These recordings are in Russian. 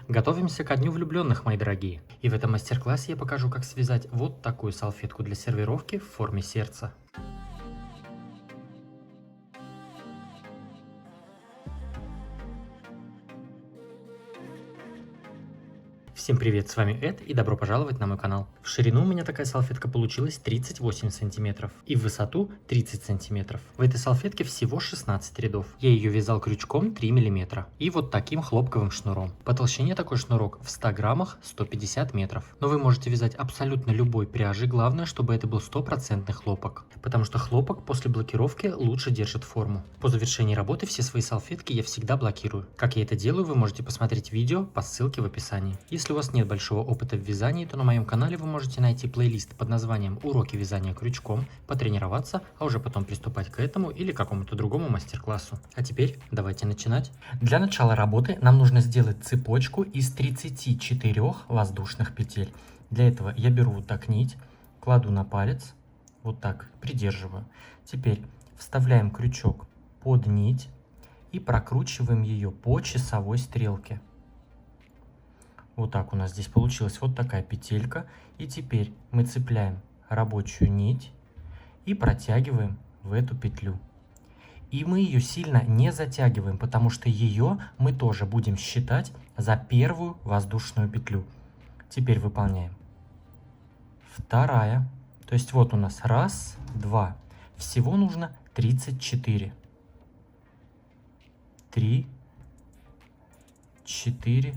Готовимся ко дню влюбленных, мои дорогие. И в этом мастер-классе я покажу, как связать вот такую салфетку для сервировки в форме сердца. Всем привет, с вами Эд и добро пожаловать на мой канал. В ширину у меня такая салфетка получилась 38 сантиметров и в высоту 30 сантиметров. В этой салфетке всего 16 рядов. Я ее вязал крючком 3 миллиметра и вот таким хлопковым шнуром. По толщине такой шнурок в 100 граммах 150 метров. Но вы можете вязать абсолютно любой пряжи, главное, чтобы это был стопроцентный хлопок. Потому что хлопок после блокировки лучше держит форму. По завершении работы все свои салфетки я всегда блокирую. Как я это делаю, вы можете посмотреть видео по ссылке в описании. Если у вас нет большого опыта в вязании, то на моем канале вы можете найти плейлист под названием «Уроки вязания крючком», потренироваться, а уже потом приступать к этому или какому-то другому мастер-классу. А теперь давайте начинать. Для начала работы нам нужно сделать цепочку из 34 воздушных петель. Для этого я беру вот так нить, кладу на палец, вот так придерживаю. Теперь вставляем крючок под нить и прокручиваем ее по часовой стрелке. Вот так у нас здесь получилась вот такая петелька. И теперь мы цепляем рабочую нить и протягиваем в эту петлю. И мы ее сильно не затягиваем, потому что ее мы тоже будем считать за первую воздушную петлю. Теперь выполняем. Вторая. То есть вот у нас раз, два. Всего нужно 34. 3, 4,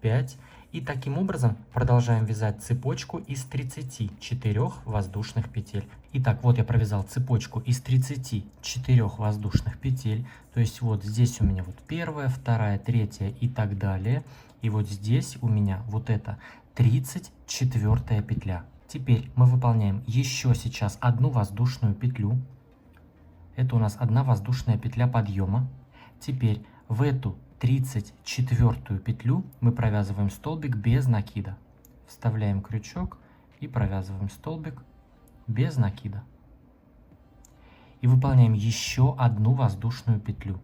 5. И таким образом продолжаем вязать цепочку из 34 воздушных петель. Итак, вот я провязал цепочку из 34 воздушных петель. То есть вот здесь у меня вот первая, вторая, третья и так далее. И вот здесь у меня вот это 34 петля. Теперь мы выполняем еще сейчас одну воздушную петлю. Это у нас одна воздушная петля подъема. Теперь в эту 34 петлю мы провязываем столбик без накида. Вставляем крючок и провязываем столбик без накида. И выполняем еще одну воздушную петлю.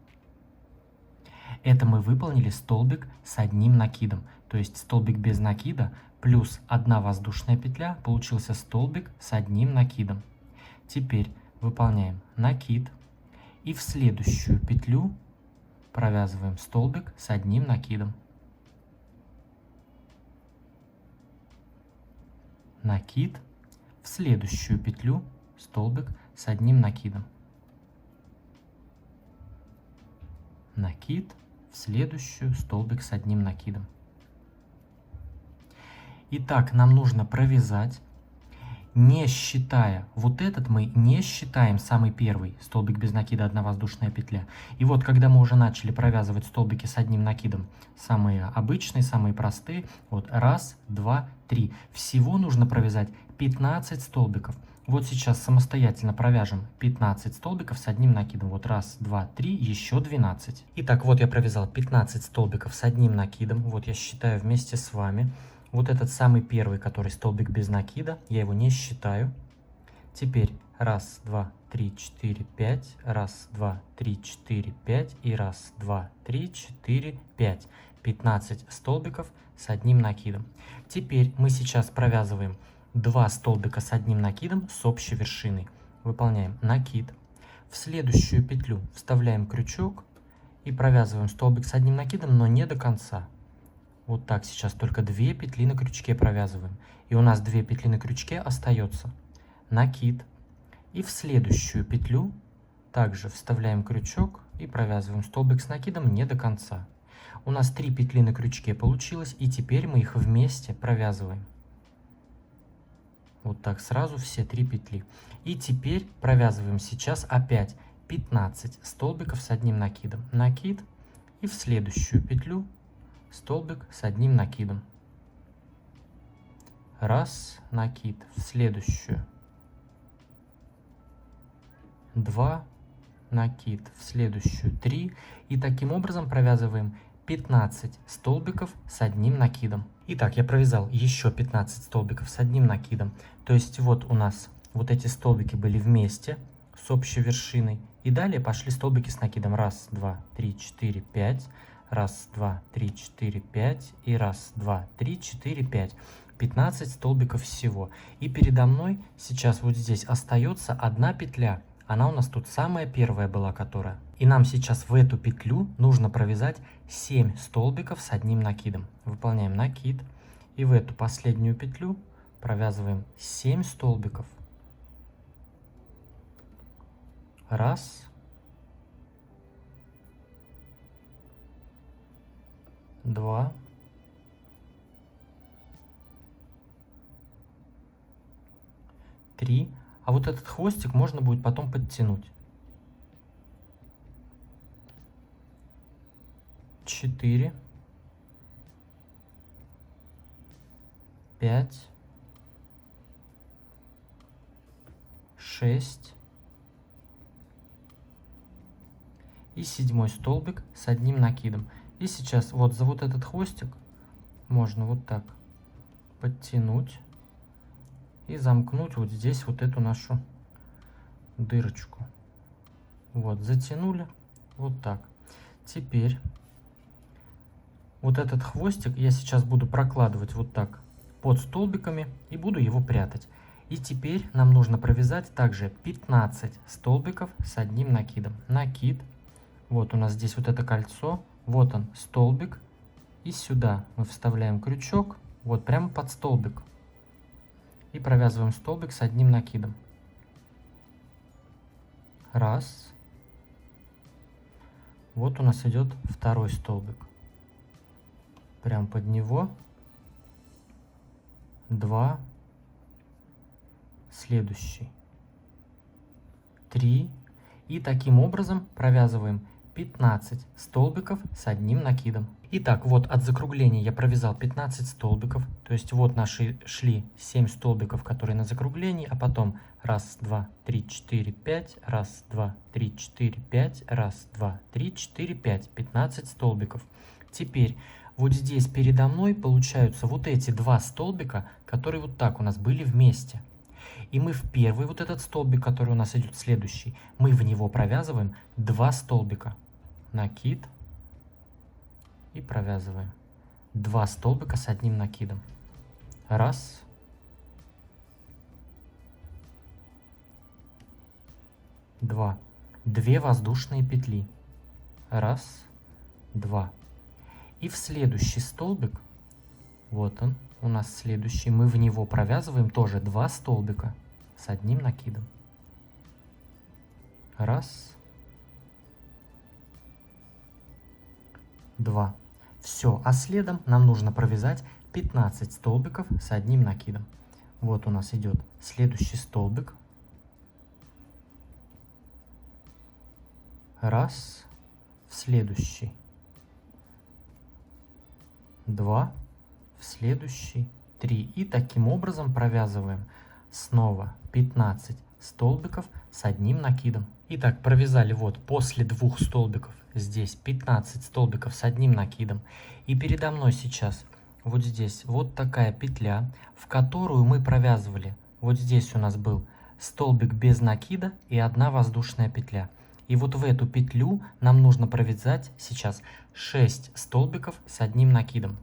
Это мы выполнили столбик с одним накидом. То есть столбик без накида плюс одна воздушная петля, получился столбик с одним накидом. Теперь выполняем накид и в следующую петлю провязываем столбик с одним накидом. Накид, в следующую петлю столбик с одним накидом. Накид, в следующую столбик с одним накидом. Итак, нам нужно провязать, не считая, вот этот мы не считаем самый первый столбик без накида, одна воздушная петля. И вот когда мы уже начали провязывать столбики с одним накидом, самые обычные, самые простые, вот раз, два, три. Всего нужно провязать 15 столбиков. Вот сейчас самостоятельно провяжем 15 столбиков с одним накидом. Вот раз, два, три, еще 12. Итак, вот я провязал 15 столбиков с одним накидом. Вот я считаю вместе с вами. Вот этот самый первый, который столбик без накида, я его не считаю. Теперь раз, два, три, четыре, пять. Раз, два, три, четыре, пять. И раз, два, три, четыре, пять. 15 столбиков с одним накидом. Теперь мы сейчас провязываем 2 столбика с одним накидом с общей вершиной. Выполняем накид. В следующую петлю вставляем крючок и провязываем столбик с одним накидом, но не до конца. Вот так сейчас только 2 петли на крючке провязываем. И у нас 2 петли на крючке остается. Накид. И в следующую петлю также вставляем крючок и провязываем столбик с накидом не до конца. У нас 3 петли на крючке получилось, и теперь мы их вместе провязываем. Вот так сразу все 3 петли. И теперь провязываем сейчас опять 15 столбиков с одним накидом. Накид. И в следующую петлю столбик с одним накидом. Раз, накид, в следующую. 2, накид, в следующую 3. И таким образом провязываем 15 столбиков с одним накидом. Итак, я провязал еще 15 столбиков с одним накидом. То есть вот у нас вот эти столбики были вместе с общей вершиной. И далее пошли столбики с накидом. Раз, два, три, четыре, пять. Раз, два, три, четыре, пять. И раз, два, три, четыре, пять. 15 столбиков всего. И передо мной сейчас вот здесь остается одна петля. Она у нас тут самая первая была, которая. И нам сейчас в эту петлю нужно провязать 7 столбиков с одним накидом. Выполняем накид. И в эту последнюю петлю провязываем 7 столбиков. Раз. Два. Три. А вот этот хвостик можно будет потом подтянуть. 4. 5. 6. И 7 столбик с одним накидом. И сейчас вот за вот этот хвостик можно вот так подтянуть и замкнуть вот здесь вот эту нашу дырочку. Вот, затянули, вот так. Теперь вот этот хвостик я сейчас буду прокладывать вот так под столбиками и буду его прятать. И теперь нам нужно провязать также 15 столбиков с одним накидом. Накид. Вот у нас здесь вот это кольцо. Вот он, столбик. И сюда мы вставляем крючок. Вот прямо под столбик. И провязываем столбик с одним накидом. Раз. Вот у нас идет второй столбик. Прям под него. 2. Следующий. 3. И таким образом провязываем 15 столбиков с одним накидом. Итак, вот от закругления я провязал 15 столбиков. То есть вот наши шли 7 столбиков, которые на закруглении, а потом 1, 2, 3, 4, 5, 1, 2, 3, 4, 5, 1, 2, 3, 4, 5, 15 столбиков. Теперь вот здесь передо мной получаются вот эти 2 столбика, которые вот так у нас были вместе. И мы в первый вот этот столбик, который у нас идет следующий, мы в него провязываем 2 столбика. Накид. И провязываем 2 столбика с одним накидом. Раз. Два. 2 воздушные петли. Раз. Два. И в следующий столбик, вот он, у нас следующий, мы в него провязываем тоже 2 столбика с одним накидом. Раз. Два. Все, а следом нам нужно провязать 15 столбиков с одним накидом. Вот у нас идет следующий столбик. Раз. В следующий. 2. В следующий. 3. И таким образом провязываем снова 15 столбиков с одним накидом. Итак, провязали вот после 2 столбиков здесь 15 столбиков с одним накидом. И передо мной сейчас вот здесь вот такая петля, в которую мы провязывали. Вот здесь у нас был столбик без накида и 1 воздушная петля. И вот в эту петлю нам нужно провязать сейчас 6 столбиков с одним накидом.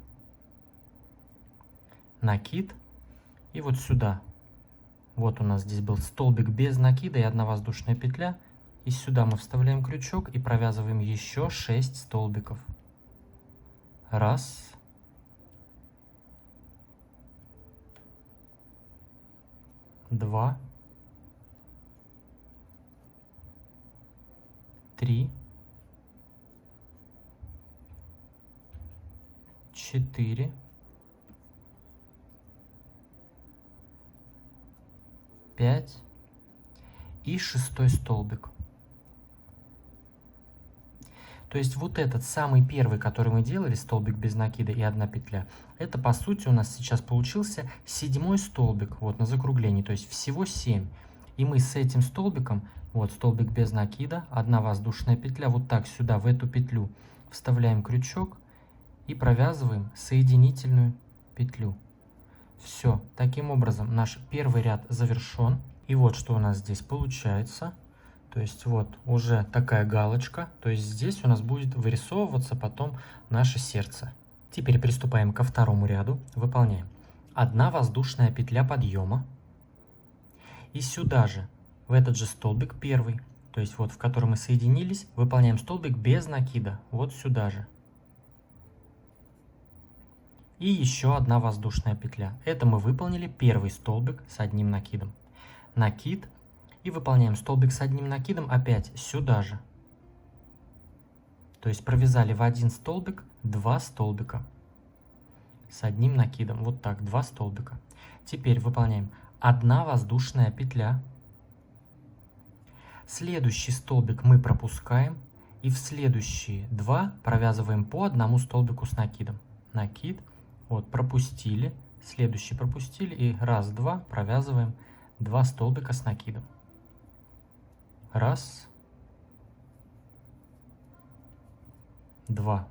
Накид. И вот сюда. Вот у нас здесь был столбик без накида и 1 воздушная петля. И сюда мы вставляем крючок и провязываем еще 6 столбиков. Раз. Два. 3. 4. 5. И 6 столбик. То есть вот этот самый первый, который мы делали, столбик без накида и 1 петля, это по сути у нас сейчас получился 7 столбик, вот на закруглении, то есть всего 7. И мы с этим столбиком, вот столбик без накида, 1 воздушная петля, вот так сюда в эту петлю вставляем крючок и провязываем соединительную петлю. Все, таким образом наш первый ряд завершен. И вот что у нас здесь получается. То есть вот уже такая галочка, то есть здесь у нас будет вырисовываться потом наше сердце. Теперь приступаем ко второму ряду. Выполняем 1 воздушная петля подъема. И сюда же, в этот же столбик первый, то есть вот в котором мы соединились, выполняем столбик без накида, вот сюда же. И еще 1 воздушная петля. Это мы выполнили первый столбик с одним накидом. Накид. И выполняем столбик с одним накидом опять сюда же. То есть провязали в один столбик 2 столбика с одним накидом. Вот так, 2 столбика. Теперь выполняем 1 воздушная петля. Следующий столбик мы пропускаем. И в следующие 2 провязываем по одному столбику с накидом. Накид. Вот, пропустили. Следующий пропустили. И раз, два, провязываем 2 столбика с накидом. Раз. 2.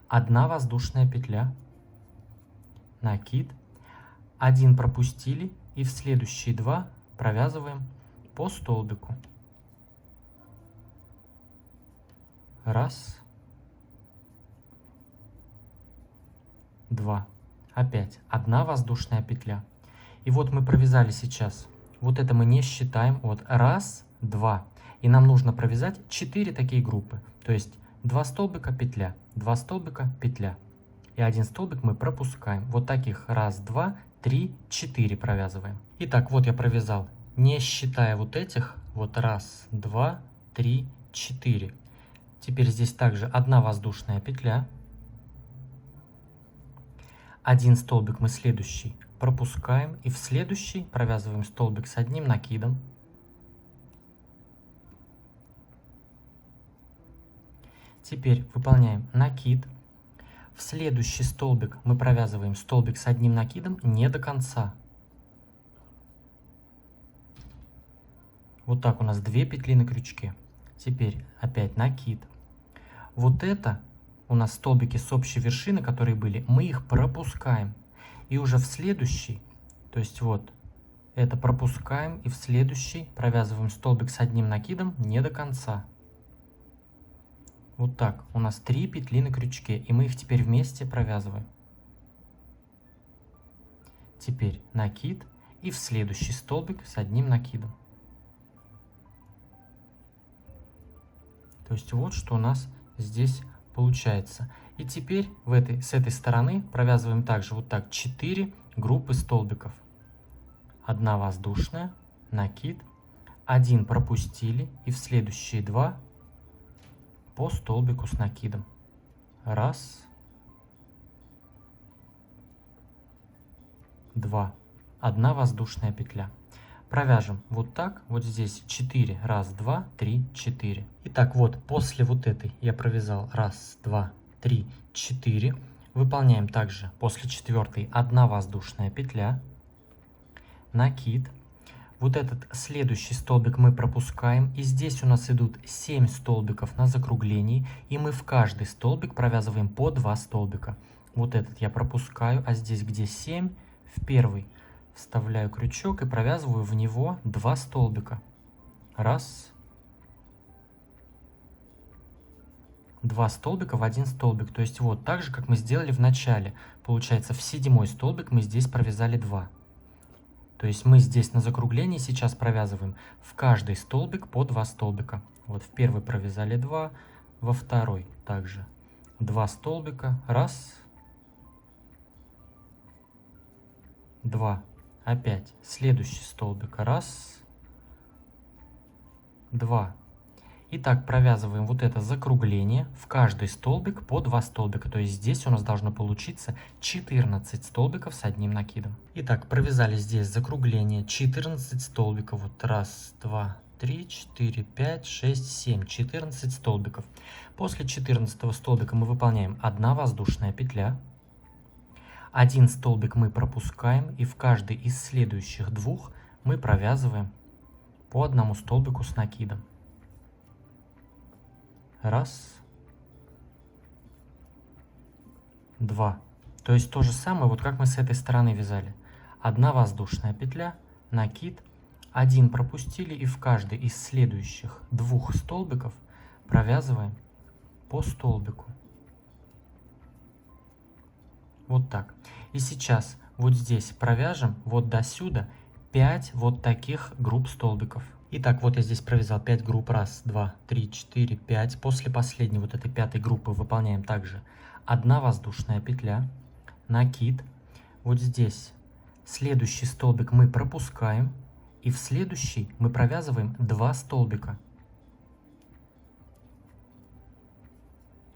1 воздушная петля. Накид. 1 пропустили. И в следующие 2 провязываем по столбику. Раз. 2. Опять 1 воздушная петля. И вот мы провязали сейчас. Вот это мы не считаем. Вот раз, 2. И нам нужно провязать 4 такие группы. То есть 2 столбика петля, 2 столбика петля. И 1 столбик мы пропускаем. Вот таких раз, 2, 3, 4 провязываем. Итак, вот я провязал, не считая вот этих. Вот раз, 2, 3, 4. Теперь здесь также 1 воздушная петля. 1 столбик мы следующий пропускаем. И в следующий провязываем столбик с одним накидом. Теперь выполняем накид. В следующий столбик мы провязываем столбик с одним накидом не до конца. Вот так у нас 2 петли на крючке. Теперь опять накид. Вот это у нас столбики с общей вершины, которые были, мы их пропускаем. И уже в следующий, то есть вот это пропускаем, и в следующий провязываем столбик с одним накидом не до конца. Вот так. У нас 3 петли на крючке, и мы их теперь вместе провязываем. Теперь накид и в следующий столбик с одним накидом. То есть вот что у нас здесь получается. И теперь с этой стороны провязываем также вот так 4 группы столбиков. 1 воздушная, накид, 1 пропустили, и в следующие 2 по столбику с накидом. Раз, 2. 1 воздушная петля. Провяжем вот так, вот здесь 4, раз, 2, 3, 4. Итак, вот после вот этой я провязал раз, 2, 3, 4. Выполняем также после 4 1 воздушная петля, накид. Вот этот следующий столбик мы пропускаем, и здесь у нас идут 7 столбиков на закруглении, и мы в каждый столбик провязываем по 2 столбика. Вот этот я пропускаю, а здесь, где 7, в первый вставляю крючок и провязываю в него 2 столбика. Раз. 2 столбика в 1 столбик. То есть вот так же, как мы сделали в начале. Получается, в 7 столбик мы здесь провязали 2. То есть мы здесь на закруглении сейчас провязываем в каждый столбик по 2 столбика. Вот в первый провязали 2, во второй также 2 столбика. Раз. 2. Опять следующий столбик. Раз. 2. Итак, провязываем вот это закругление в каждый столбик по 2 столбика. То есть здесь у нас должно получиться 14 столбиков с одним накидом. Итак, провязали здесь закругление 14 столбиков. Вот раз, 2, 3, 4, 5, 6, 7. 14 столбиков. После 14 столбика мы выполняем 1 воздушная петля. 1 столбик мы пропускаем, и в каждый из следующих 2 мы провязываем по одному столбику с накидом. Раз. 2. То есть то же самое, вот как мы с этой стороны вязали. 1 воздушная петля, накид, Один пропустили и в каждый из следующих двух столбиков провязываем по столбику. Вот так. И сейчас вот здесь провяжем вот до сюда 5 вот таких групп столбиков. Итак, вот я здесь провязал 5 групп. 1, 2, 3, 4, 5. После последней вот этой пятой группы выполняем также 1 воздушная петля, накид. Вот здесь следующий столбик мы пропускаем. И в следующий мы провязываем 2 столбика.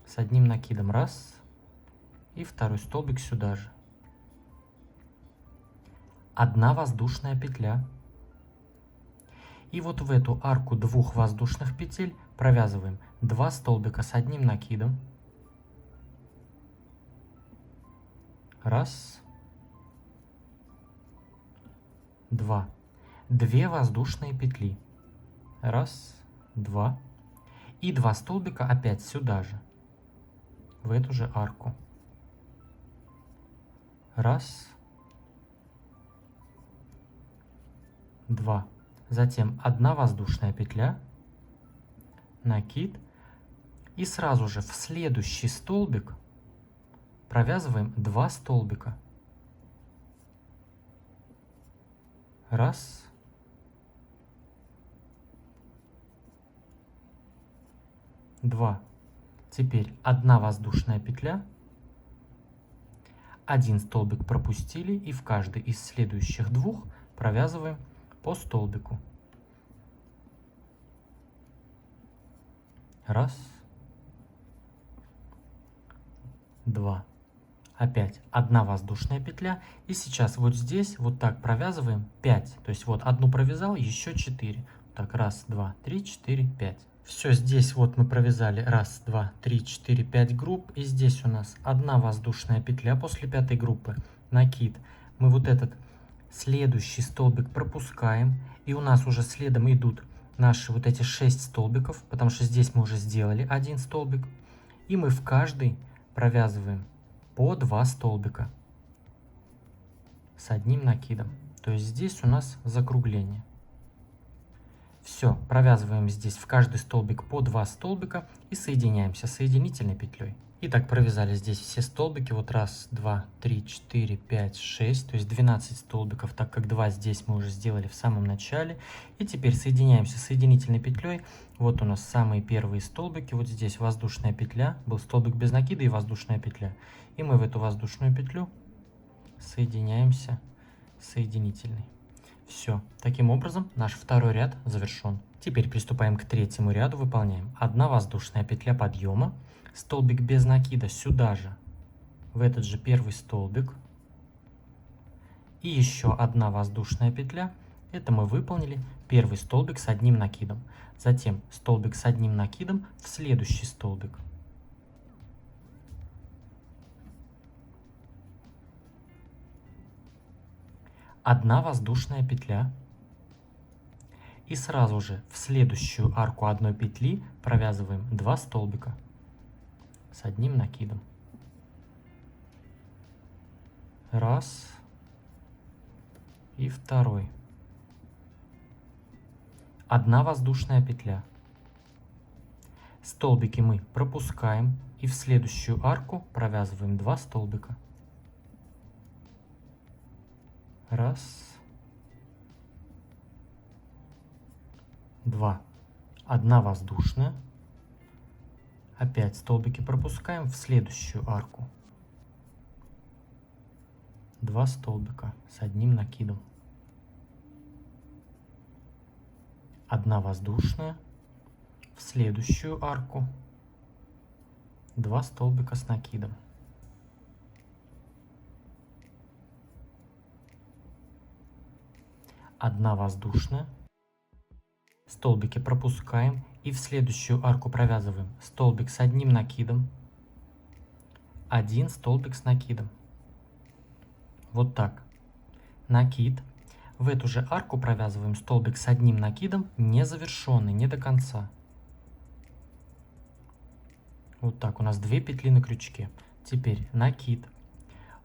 С одним накидом. 1. И второй столбик сюда же. 1 воздушная петля. И вот в эту арку 2 воздушных петель провязываем 2 столбика с одним накидом. 1, 2. 2 воздушные петли. 1, 2. И 2 столбика опять сюда же, в эту же арку. 1, 2. Затем 1 воздушная петля, накид. И сразу же в следующий столбик провязываем 2 столбика. 1, 2. Теперь 1 воздушная петля, 1 столбик пропустили и в каждый из следующих двух провязываем по столбику. 1, 2. Опять 1 воздушная петля. И сейчас вот здесь вот так провязываем 5. То есть вот одну провязал, еще 4. Так, 1, 2, 3, 4, 5. Все, здесь вот мы провязали 1, 2, 3, 4, 5 групп. И здесь у нас 1 воздушная петля после 5 группы, накид. Мы вот этот следующий столбик пропускаем. И у нас уже следом идут наши вот эти 6 столбиков, потому что здесь мы уже сделали 1 столбик. И мы в каждый провязываем по 2 столбика с одним накидом. То есть здесь у нас закругление. Все, провязываем здесь в каждый столбик по 2 столбика и соединяемся соединительной петлей. Итак, провязали здесь все столбики. Вот 1, 2, 3, 4, 5, 6. То есть 12 столбиков, так как 2 здесь мы уже сделали в самом начале. И теперь соединяемся соединительной петлей. Вот у нас самые первые столбики. Вот здесь воздушная петля. Был столбик без накида и воздушная петля. И мы в эту воздушную петлю соединяемся соединительной. Все. Таким образом наш второй ряд завершен. Теперь приступаем к третьему ряду. Выполняем 1 воздушная петля подъема. Столбик без накида сюда же, в этот же первый столбик. И еще 1 воздушная петля. Это мы выполнили первый столбик с одним накидом. Затем столбик с одним накидом в следующий столбик. Одна воздушная петля. И сразу же в следующую арку одной петли провязываем 2 столбика с одним накидом. 1 и 2. 1 воздушная петля. Столбики мы пропускаем и в следующую арку провязываем 2 столбика. 1, 2. 1 воздушная. Опять столбики пропускаем в следующую арку. 2 столбика с одним накидом. 1 воздушная. В следующую арку 2 столбика с накидом. 1 воздушная. Столбики пропускаем и в следующую арку провязываем столбик с одним накидом, 1 столбик с накидом. Вот так. Накид. В эту же арку провязываем столбик с одним накидом, не завершенный, не до конца. Вот так. У нас 2 петли на крючке. Теперь накид.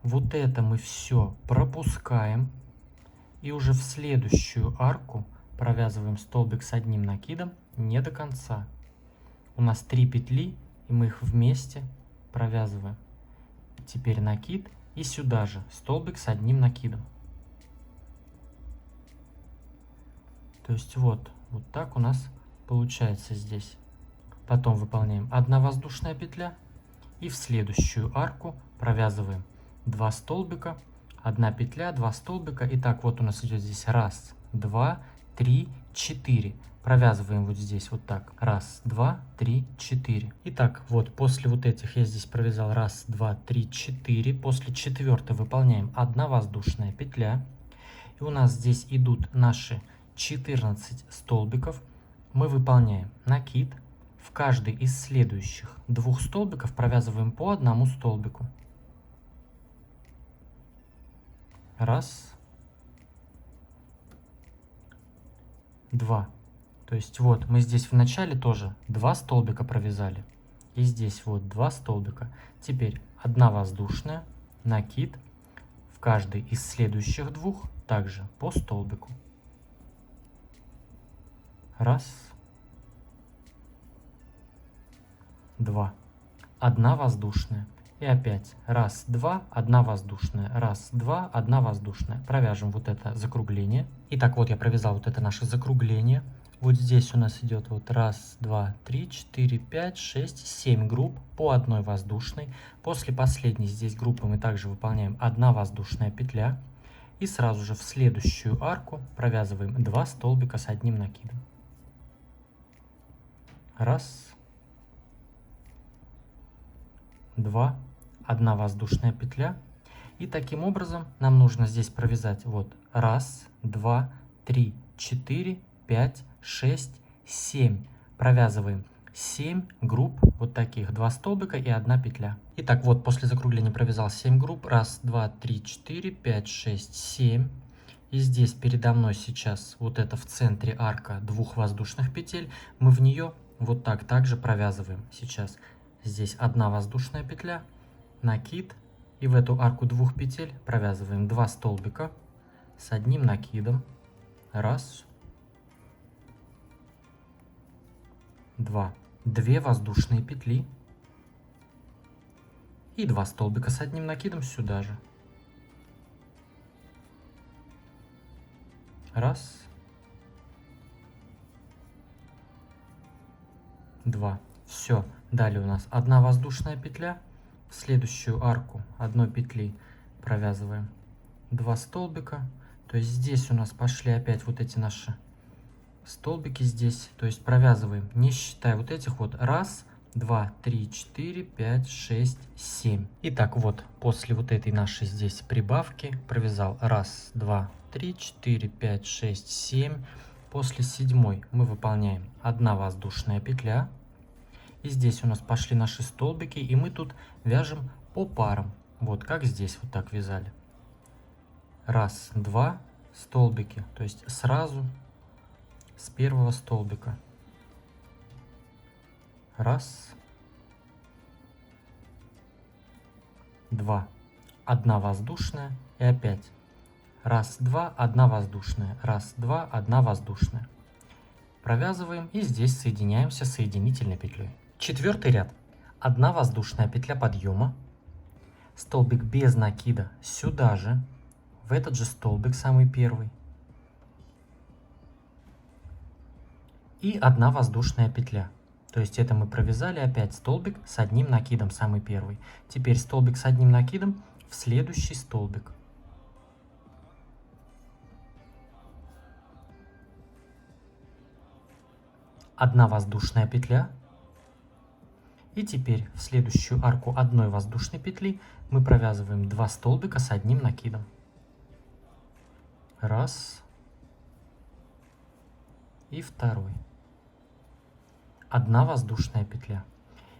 Вот это мы все пропускаем. И уже в следующую арку провязываем столбик с одним накидом не до конца. У нас 3 петли, и мы их вместе провязываем. Теперь накид, и сюда же столбик с одним накидом. То есть вот так у нас получается здесь. Потом выполняем 1 воздушная петля, и в следующую арку провязываем 2 столбика, 1 петля, 2 столбика. И так вот у нас идет здесь 1, 2, 3, 4. Провязываем вот здесь вот так. 1, 2, 3, 4. Итак, вот после вот этих я здесь провязал 1, 2, 3, 4. После 4 выполняем 1 воздушная петля. И у нас здесь идут наши 14 столбиков. Мы выполняем накид. В каждый из следующих 2 столбиков провязываем по 1 столбику. 1, 2. То есть вот мы здесь в начале тоже 2 столбика провязали. И здесь вот 2 столбика. Теперь 1 воздушная, накид. В каждый из следующих 2 также по столбику. 1, 2. 1 воздушная. И опять 1, 2, 1 воздушная. 1, 2, 1 воздушная. Провяжем вот это закругление. Итак, вот я провязал вот это наше закругление. Вот здесь у нас идет вот 1, 2, 3, 4, 5, 6, 7 групп по 1 воздушной. После последней здесь группы мы также выполняем 1 воздушная петля. И сразу же в следующую арку провязываем 2 столбика с одним накидом. 1, 2, 1 воздушная петля. И таким образом нам нужно здесь провязать вот 1, 2, 3, 4, 5, 6, 7. Провязываем 7 групп вот таких, 2 столбика и 1 петля. Итак, вот после закругления провязал 7 групп. 1, 2, 3, 4, 5, 6, 7. И здесь передо мной сейчас вот это в центре арка 2 воздушных петель. Мы в нее вот так также провязываем сейчас. Здесь 1 воздушная петля, накид, и в эту арку 2 петель провязываем 2 столбика с одним накидом. 1, 2, 2 воздушные петли и 2 столбика с одним накидом сюда же. 1, 2. Все. Далее у нас 1 воздушная петля. В следующую арку 1 петли провязываем 2 столбика. То есть здесь у нас пошли опять вот эти наши столбики здесь. То есть провязываем, не считая вот этих вот 1, 2, 3, 4, 5, 6, 7. Итак, вот после вот этой нашей здесь прибавки провязал 1, 2, 3, 4, 5, 6, 7. После 7 мы выполняем 1 воздушная петля. И здесь у нас пошли наши столбики, и мы тут вяжем по парам. Вот как здесь вот так вязали. 1, 2 столбики, то есть сразу с первого столбика. 1, 2, 1 воздушная и опять 1, 2, 1 воздушная, 1, 2, 1 воздушная. Провязываем и здесь соединяемся соединительной петлей. Четвертый ряд. 1 воздушная петля подъема, столбик без накида сюда же, в этот же столбик самый первый, и 1 воздушная петля. То есть это мы провязали опять столбик с одним накидом самый первый. Теперь столбик с одним накидом в следующий столбик. Одна воздушная петля. И теперь в следующую арку 1 воздушной петли мы провязываем 2 столбика с одним накидом. 1 и 2. 1 воздушная петля.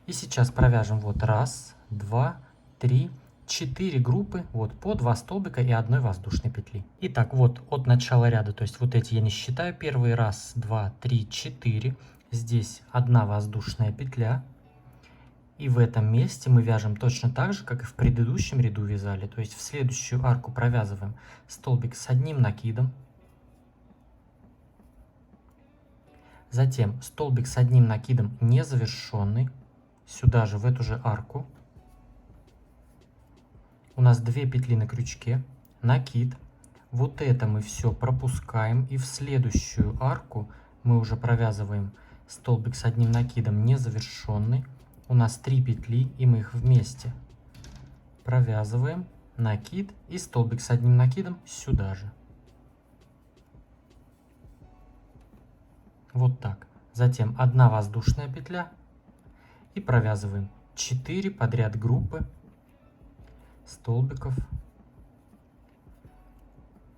И сейчас провяжем вот 1, 2, 3, 4 группы, вот по 2 столбика и 1 воздушной петли. Итак, вот от начала ряда, то есть вот эти я не считаю, первые 1, 2, 3, 4. Здесь 1 воздушная петля. И в этом месте мы вяжем точно так же, как и в предыдущем ряду вязали. То есть в следующую арку провязываем столбик с одним накидом. Затем столбик с одним накидом не завершенный. Сюда же, в эту же арку. У нас 2 петли на крючке. Накид. Вот это мы все пропускаем. И в следующую арку мы уже провязываем столбик с одним накидом не завершенный. У нас 3 петли, и мы их вместе провязываем. Накид и столбик с одним накидом сюда же. Вот так. Затем 1 воздушная петля и провязываем 4 подряд группы столбиков.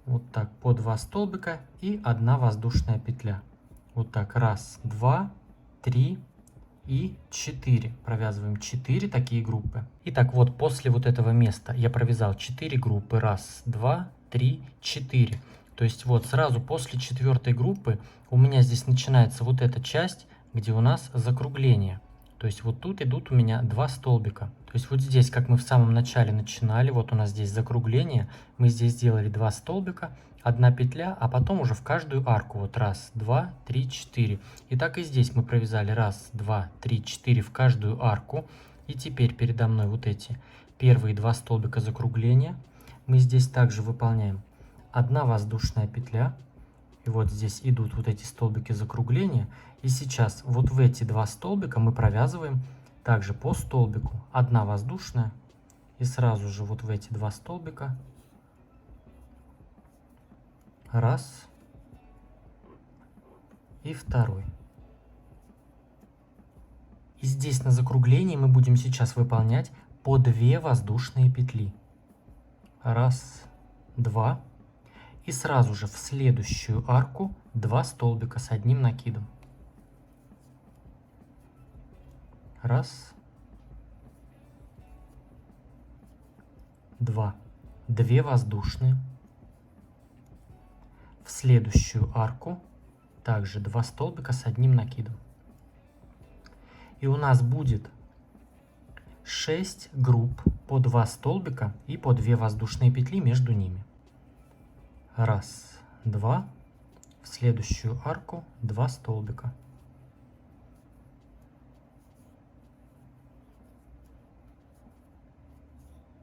Вот так, по 2 столбика и 1 воздушная петля. Вот так, 1, 2, 3 и 4. Провязываем 4 такие группы. Итак, вот после вот этого места я провязал 4 группы. 1, 2, 3, 4. То есть вот сразу после 4-й группы у меня здесь начинается вот эта часть, где у нас закругление. То есть вот тут идут у меня 2 столбика. То есть вот здесь, как мы в самом начале начинали, вот у нас здесь закругление. Мы здесь сделали 2 столбика, 1 петля, а потом уже в каждую арку. Вот 1, 2, 3, 4. И так и здесь мы провязали 1, 2, 3, 4 в каждую арку. И теперь передо мной вот эти первые 2 столбика закругления. Мы здесь также выполняем 1 воздушная петля. И вот здесь идут вот эти столбики закругления. И сейчас вот в эти 2 столбика мы провязываем также по столбику. 1 воздушная. И сразу же вот в эти 2 столбика. 1 и 2. И здесь на закруглении мы будем сейчас выполнять по 2 воздушные петли. 1, 2. И сразу же в следующую арку 2 столбика с одним накидом. 1, 2. 2 воздушные. В следующую арку также 2 столбика с одним накидом. И у нас будет 6 групп по 2 столбика и по 2 воздушные петли между ними. 1, 2. В следующую арку 2 столбика.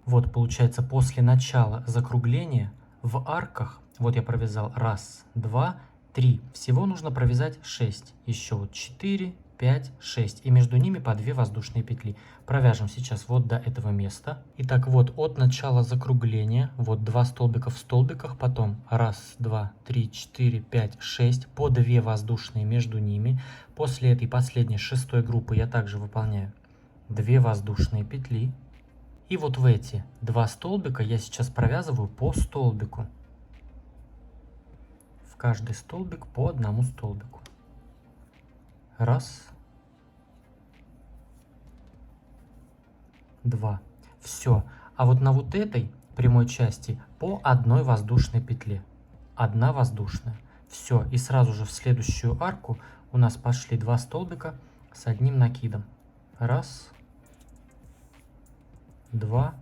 Вот получается после начала закругления в арках, вот я провязал 1, 2, 3. Всего нужно провязать 6. Еще вот 4, 5, 6. И между ними по 2 воздушные петли. Провяжем сейчас вот до этого места. Итак, вот от начала закругления, вот 2 столбика в столбиках, потом 1, 2, 3, 4, 5, 6, по 2 воздушные между ними. После этой последней 6-й группы я также выполняю 2 воздушные петли. И вот в эти 2 столбика я сейчас провязываю по столбику. В каждый столбик по 1 столбику. 1, 2. Все. А вот на вот этой прямой части по 1 воздушной петле. 1 воздушная. Все. И сразу же в следующую арку у нас пошли 2 столбика с одним накидом. 1, 2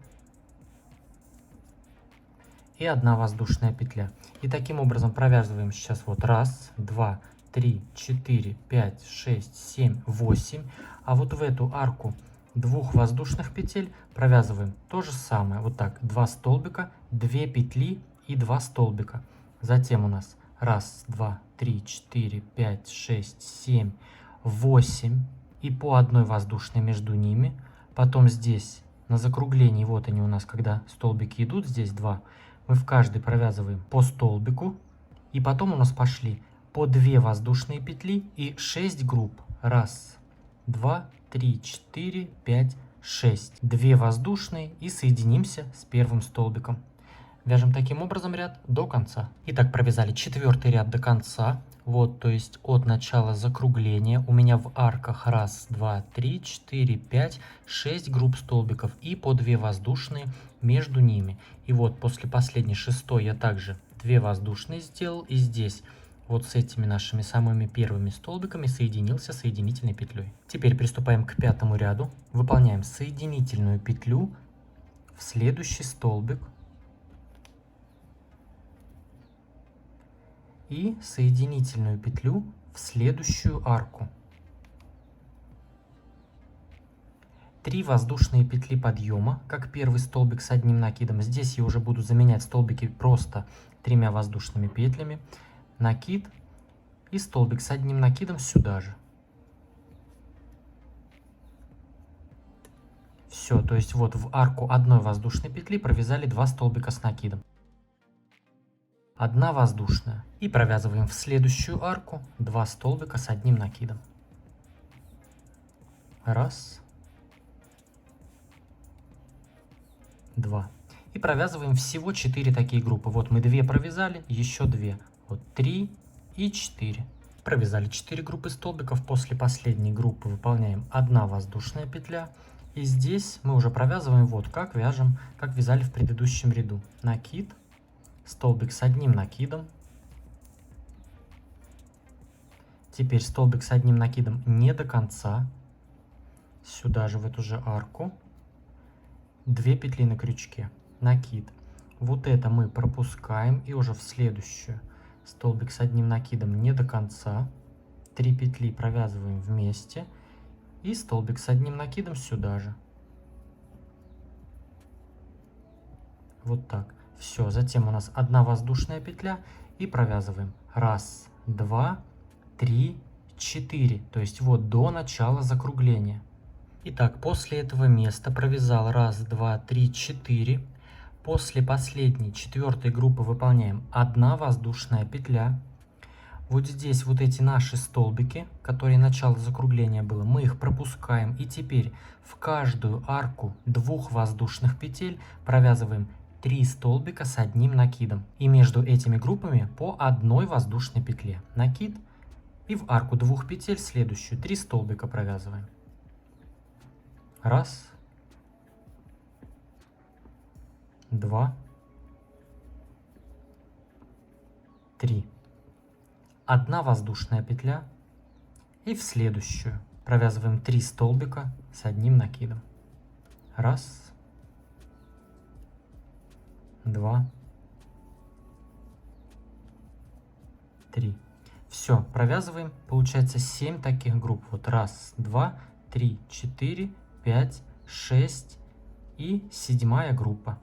и 1 воздушная петля. И таким образом провязываем сейчас вот 1, 2, 3, 4, 5, 6, 7, 8. А вот в эту арку 2 воздушных петель провязываем то же самое. Вот так, 2 столбика, 2 петли и 2 столбика. Затем у нас 1, 2, 3, 4, 5, 6, 7, 8. И по 1 воздушной между ними. Потом здесь на закруглении, вот они у нас, когда столбики идут, здесь 2, мы в каждый провязываем по столбику. И потом у нас пошли по 2 воздушные петли и 6 групп. 1, 2, 3, 4, 5, 6. 2 воздушные и соединимся с первым столбиком. Вяжем таким образом ряд до конца. Итак, провязали 4-й ряд до конца. Вот, то есть от начала закругления у меня в арках 1, 2, 3, 4, 5, 6 групп столбиков и по 2 воздушные между ними. И вот после последней 6-й я также 2 воздушные сделал. И здесь вот с этими нашими самыми первыми столбиками соединился соединительной петлей. Теперь приступаем к 5-му ряду. Выполняем соединительную петлю в следующий столбик. И соединительную петлю в следующую арку. 3 воздушные петли подъема, как первый столбик с одним накидом. Здесь я уже буду заменять столбики просто 3 воздушными петлями. Накид и столбик с одним накидом сюда же. Все, то есть вот в арку одной воздушной петли провязали 2 столбика с накидом. 1 воздушная. И провязываем в следующую арку 2 столбика с одним накидом. Раз. 2. И провязываем всего 4 такие группы. Вот мы 2 провязали, еще 2. Вот 3 и 4. Провязали 4 группы столбиков. После последней группы выполняем 1 воздушная петля. И здесь мы уже провязываем вот как вяжем, как вязали в предыдущем ряду. Накид, столбик с одним накидом. Теперь столбик с одним накидом не до конца. Сюда же в эту же арку. 2 петли на крючке, накид. Вот это мы пропускаем и уже в следующую. Столбик с одним накидом не до конца. 3 петли провязываем вместе. И столбик с одним накидом сюда же. Вот так. Все. Затем у нас 1 воздушная петля. И провязываем. 1, 2, 3, 4. То есть вот до начала закругления. Итак, после этого места провязал 1, 2, 3, 4. После последней 4-й группы выполняем 1 воздушная петля. Вот здесь вот эти наши столбики, которые начало закругления было, мы их пропускаем. И теперь в каждую арку 2 воздушных петель провязываем 3 столбика с одним накидом. И между этими группами по 1 воздушной петле. Накид. И в арку 2 петель следующую 3 столбика провязываем. 1, 2, 3. 1 воздушная петля. И в следующую провязываем 3 столбика с одним накидом. 1, 2, 3. Все, провязываем. Получается 7 таких групп. Вот 1, 2, 3, 4, 5, 6 и 7-я группа.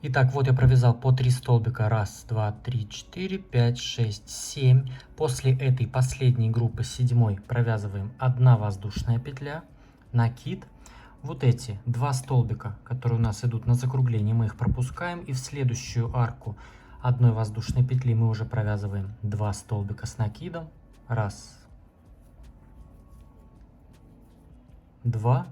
Итак, вот я провязал по 3 столбика. 1, 2, 3, 4, 5, 6, 7. После этой последней группы 7 провязываем 1 воздушная петля, накид. Вот эти 2 столбика, которые у нас идут на закругление, мы их пропускаем. И в следующую арку 1 воздушной петли мы уже провязываем 2 столбика с накидом. 1, 2,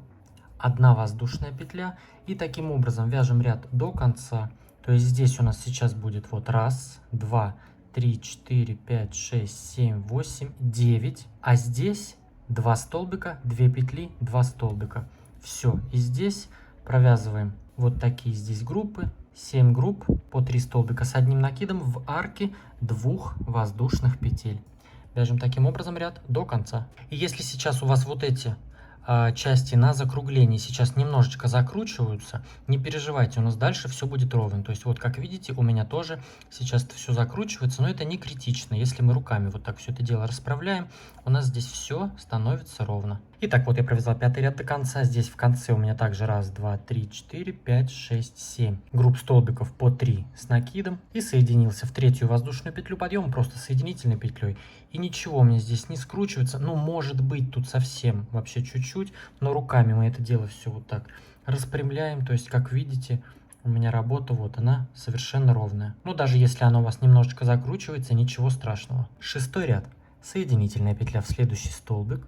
1 воздушная петля. И таким образом вяжем ряд до конца. То есть здесь у нас сейчас будет вот 1, 2, 3, 4, 5, 6, 7, 8, 9. А здесь 2 столбика, 2 петли, 2 столбика. Все. И здесь провязываем вот такие здесь группы. 7 групп по 3 столбика с одним накидом в арке 2 воздушных петель. Вяжем таким образом ряд до конца. И если сейчас у вас вот эти части на закруглении сейчас немножечко закручиваются, не переживайте, у нас дальше все будет ровно. То есть вот как видите, у меня тоже сейчас это все закручивается, но это не критично. Если мы руками вот так все это дело расправляем, у нас здесь все становится ровно. Итак, вот я провязал 5-й ряд до конца. Здесь в конце у меня также 1, 2, 3, 4, 5, 6, 7 групп столбиков по 3 с накидом. И соединился в 3-ю воздушную петлю подъема просто соединительной петлей. И ничего у меня здесь не скручивается. Ну, может быть, тут совсем вообще чуть-чуть, но руками мы это дело все вот так распрямляем. То есть, как видите, у меня работа вот она совершенно ровная. Ну, даже если она у вас немножечко закручивается, ничего страшного. 6-й ряд. Соединительная петля в следующий столбик.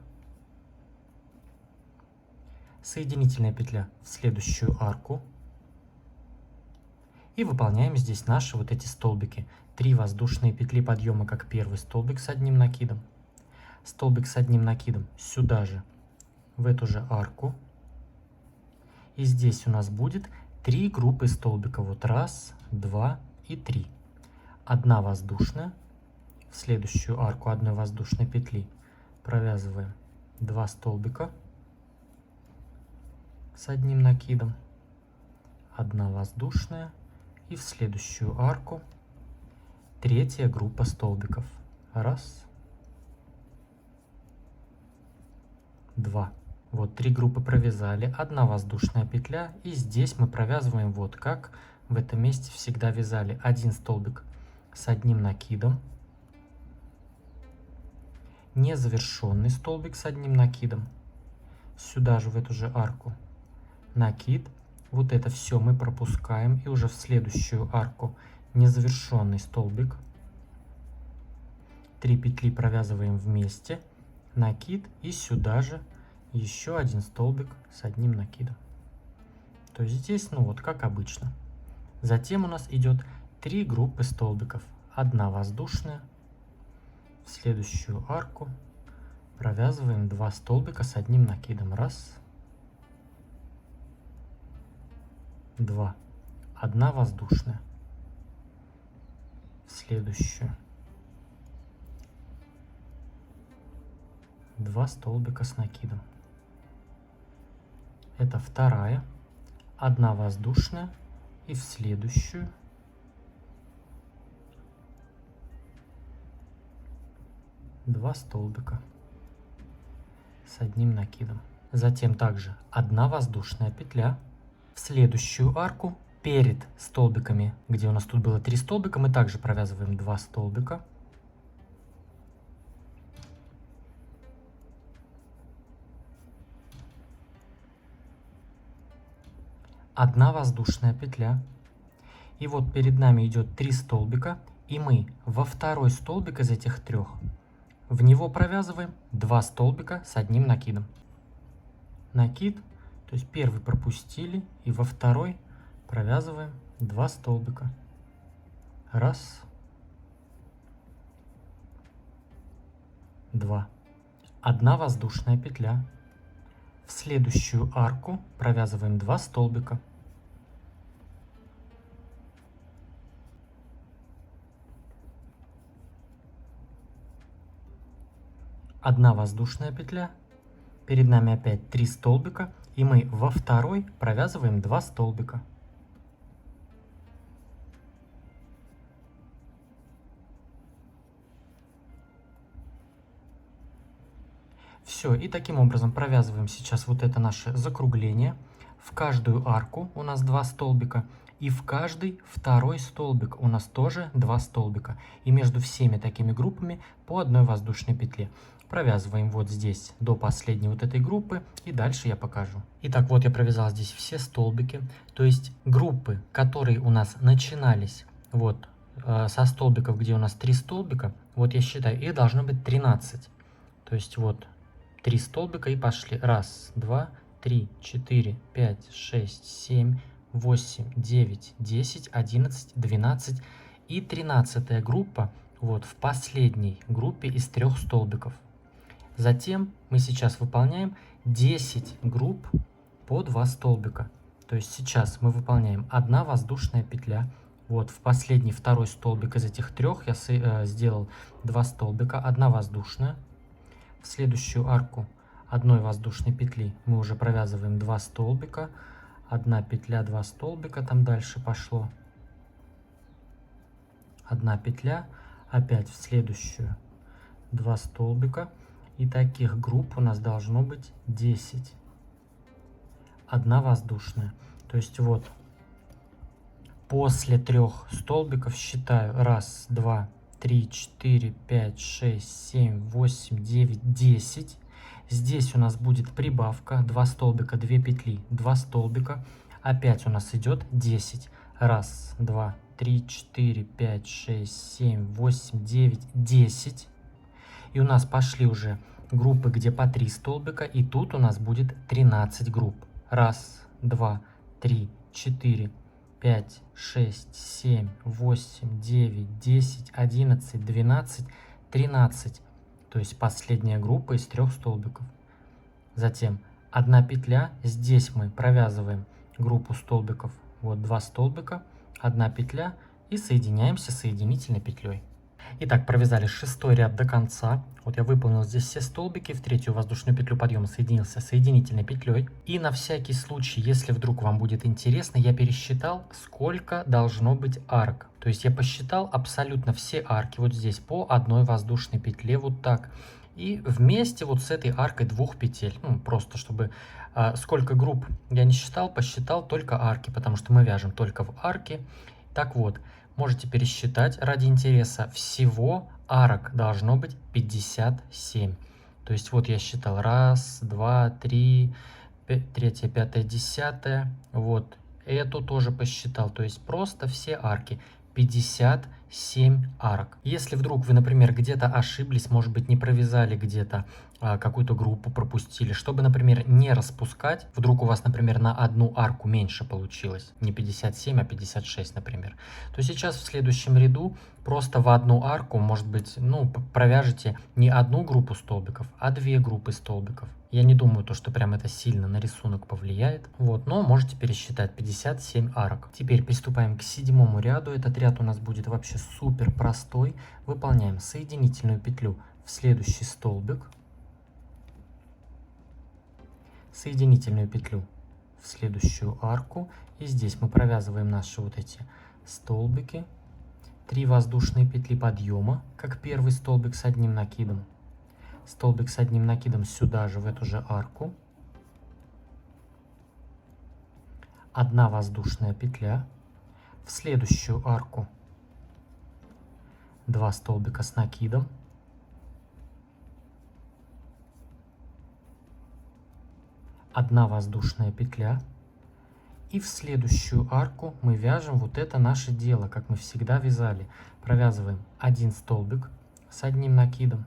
Соединительная петля в следующую арку. И выполняем здесь наши вот эти столбики. 3 воздушные петли подъема, как первый столбик с одним накидом. Столбик с одним накидом сюда же, в эту же арку. И здесь у нас будет 3 группы столбиков. Вот 1, 2 и 3. 1 воздушная. В следующую арку 1 воздушной петли провязываем 2 столбика с одним накидом. 1 воздушная. И в следующую арку 3-я группа столбиков. 1, 2. Вот 3 группы провязали, 1 воздушная петля, и здесь мы провязываем вот как в этом месте всегда вязали. 1 столбик с одним накидом, незавершенный столбик с одним накидом, сюда же в эту же арку накид. Вот это все мы пропускаем, и уже в следующую арку незавершенный столбик, 3 петли провязываем вместе, накид, и сюда же еще 1 столбик с одним накидом. То есть здесь, ну вот как обычно. Затем у нас идет 3 группы столбиков, 1 воздушная, в следующую арку провязываем 2 столбика с одним накидом, 1, 2, 1 воздушная, в следующую 2 столбика с накидом. Это вторая, 1 воздушная, и в следующую 2 столбика с одним накидом. Затем также 1 воздушная петля, в следующую арку перед столбиками, где у нас тут было 3 столбика, мы также провязываем 2 столбика, 1 воздушная петля, и вот перед нами идет 3 столбика, и мы во второй столбик из этих 3 в него провязываем 2 столбика с одним накидом. Накид, то есть первый пропустили, и во второй провязываем 2 столбика. 1, 2. 1 воздушная петля. В следующую арку провязываем 2 столбика. 1 воздушная петля. Перед нами опять 3 столбика, и мы во второй провязываем 2 столбика. Все, и таким образом провязываем сейчас вот это наше закругление. В каждую арку у нас 2 столбика, и в каждый второй столбик у нас тоже 2 столбика. И между всеми такими группами по 1 воздушной петле. Провязываем вот здесь до последней вот этой группы, и дальше я покажу. Итак, вот я провязал здесь все столбики, то есть группы, которые у нас начинались вот со столбиков, где у нас 3 столбика, вот я считаю, их должно быть 13. То есть вот 3 столбика и пошли. 1, 2, 3, 4, 5, 6, 7, 8, 9, 10, 11, 12 и 13 группа вот в последней группе из 3 столбиков. Затем мы сейчас выполняем 10 групп по 2 столбика. То есть сейчас мы выполняем 1 воздушная петля. Вот в последний второй столбик из этих 3 я сделал 2 столбика, 1 воздушная. В следующую арку 1 воздушной петли мы уже провязываем 2 столбика, 1 петля, 2 столбика, там дальше пошло. 1 петля, опять в следующую 2 столбика. И таких групп у нас должно быть 10. 1 воздушная. То есть вот после 3 столбиков считаю 1, 2, 3, 4, 5, 6, 7, 8, 9, 10. Здесь у нас будет прибавка 2 столбика, 2 петли, 2 столбика. Опять у нас идет 10. 1, 2, 3, 4, 5, 6, 7, 8, 9, 10. И у нас пошли уже группы, где по 3 столбика, и тут у нас будет 13 групп. 1, 2, 3, 4, 5, 6, 7, 8, 9, 10, 11, 12, 13. То есть последняя группа из 3 столбиков. Затем 1 петля. Здесь мы провязываем группу столбиков. Вот 2 столбика, 1 петля и соединяемся соединительной петлей. Итак, провязали 6-й ряд до конца. Вот я выполнил здесь все столбики, в 3-ю воздушную петлю подъема соединился соединительной петлей. И на всякий случай, если вдруг вам будет интересно, я пересчитал, сколько должно быть арок. То есть я посчитал абсолютно все арки вот здесь по 1 воздушной петле, вот так. И вместе вот с этой аркой 2 петель, ну, просто чтобы сколько групп я не считал, посчитал только арки, потому что мы вяжем только в арке. Так вот, можете пересчитать ради интереса, всего арок должно быть 57. То есть вот я считал 1, 2, 3, 3, 5, 10. Вот эту тоже посчитал. То есть просто все арки. 57 арок. Если вдруг вы, например, где-то ошиблись, может быть, не провязали где-то какую-то группу, пропустили, чтобы, например, не распускать, вдруг у вас, например, на одну арку меньше получилось, не 57, а 56, например, то сейчас в следующем ряду просто в одну арку, может быть, ну, провяжете не одну группу столбиков, а 2 группы столбиков. Я не думаю, что прям это сильно на рисунок повлияет. Вот, но можете пересчитать 57 арок. Теперь приступаем к 7 ряду. Этот ряд у нас будет вообще супер простой. Выполняем соединительную петлю в следующий столбик. Соединительную петлю в следующую арку. И здесь мы провязываем наши вот эти столбики. 3 воздушные петли подъема, как первый столбик с одним накидом. Столбик с одним накидом сюда же, в эту же арку. 1 воздушная петля. В следующую арку 2 столбика с накидом. 1 воздушная петля. И в следующую арку мы вяжем вот это наше дело, как мы всегда вязали. Провязываем 1 столбик с одним накидом.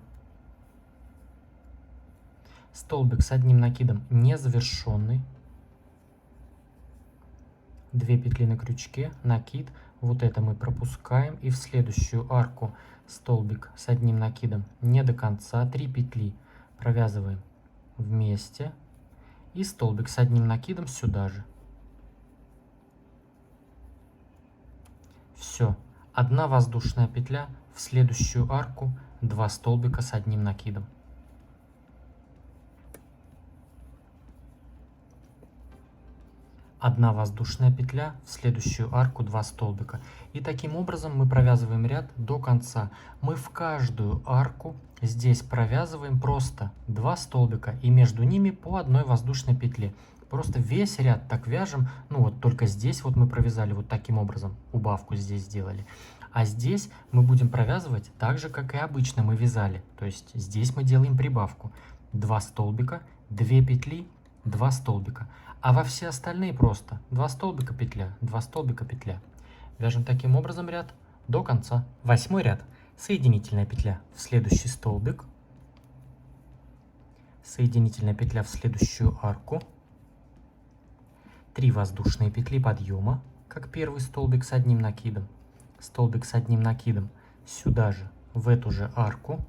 Столбик с одним накидом не завершенный. 2 петли на крючке, накид. Вот это мы пропускаем. И в следующую арку столбик с одним накидом не до конца. 3 петли провязываем вместе. И столбик с одним накидом сюда же. Все. 1 воздушная петля в следующую арку, 2 столбика с одним накидом. Одна воздушная петля в следующую арку, 2 столбика. И таким образом мы провязываем ряд до конца. Мы в каждую арку здесь провязываем просто 2 столбика и между ними по 1 воздушной петле. Просто весь ряд так вяжем. Ну вот только здесь вот мы провязали вот таким образом, убавку здесь сделали. А здесь мы будем провязывать так же, как и обычно мы вязали. То есть здесь мы делаем прибавку. 2 столбика, 2 петли, 2 столбика. А во все остальные просто 2 столбика петля, 2 столбика петля. Вяжем таким образом ряд до конца. 8 ряд. Соединительная петля в следующий столбик. Соединительная петля в следующую арку. 3 воздушные петли подъема, как первый столбик с одним накидом. Столбик с одним накидом сюда же, в эту же арку.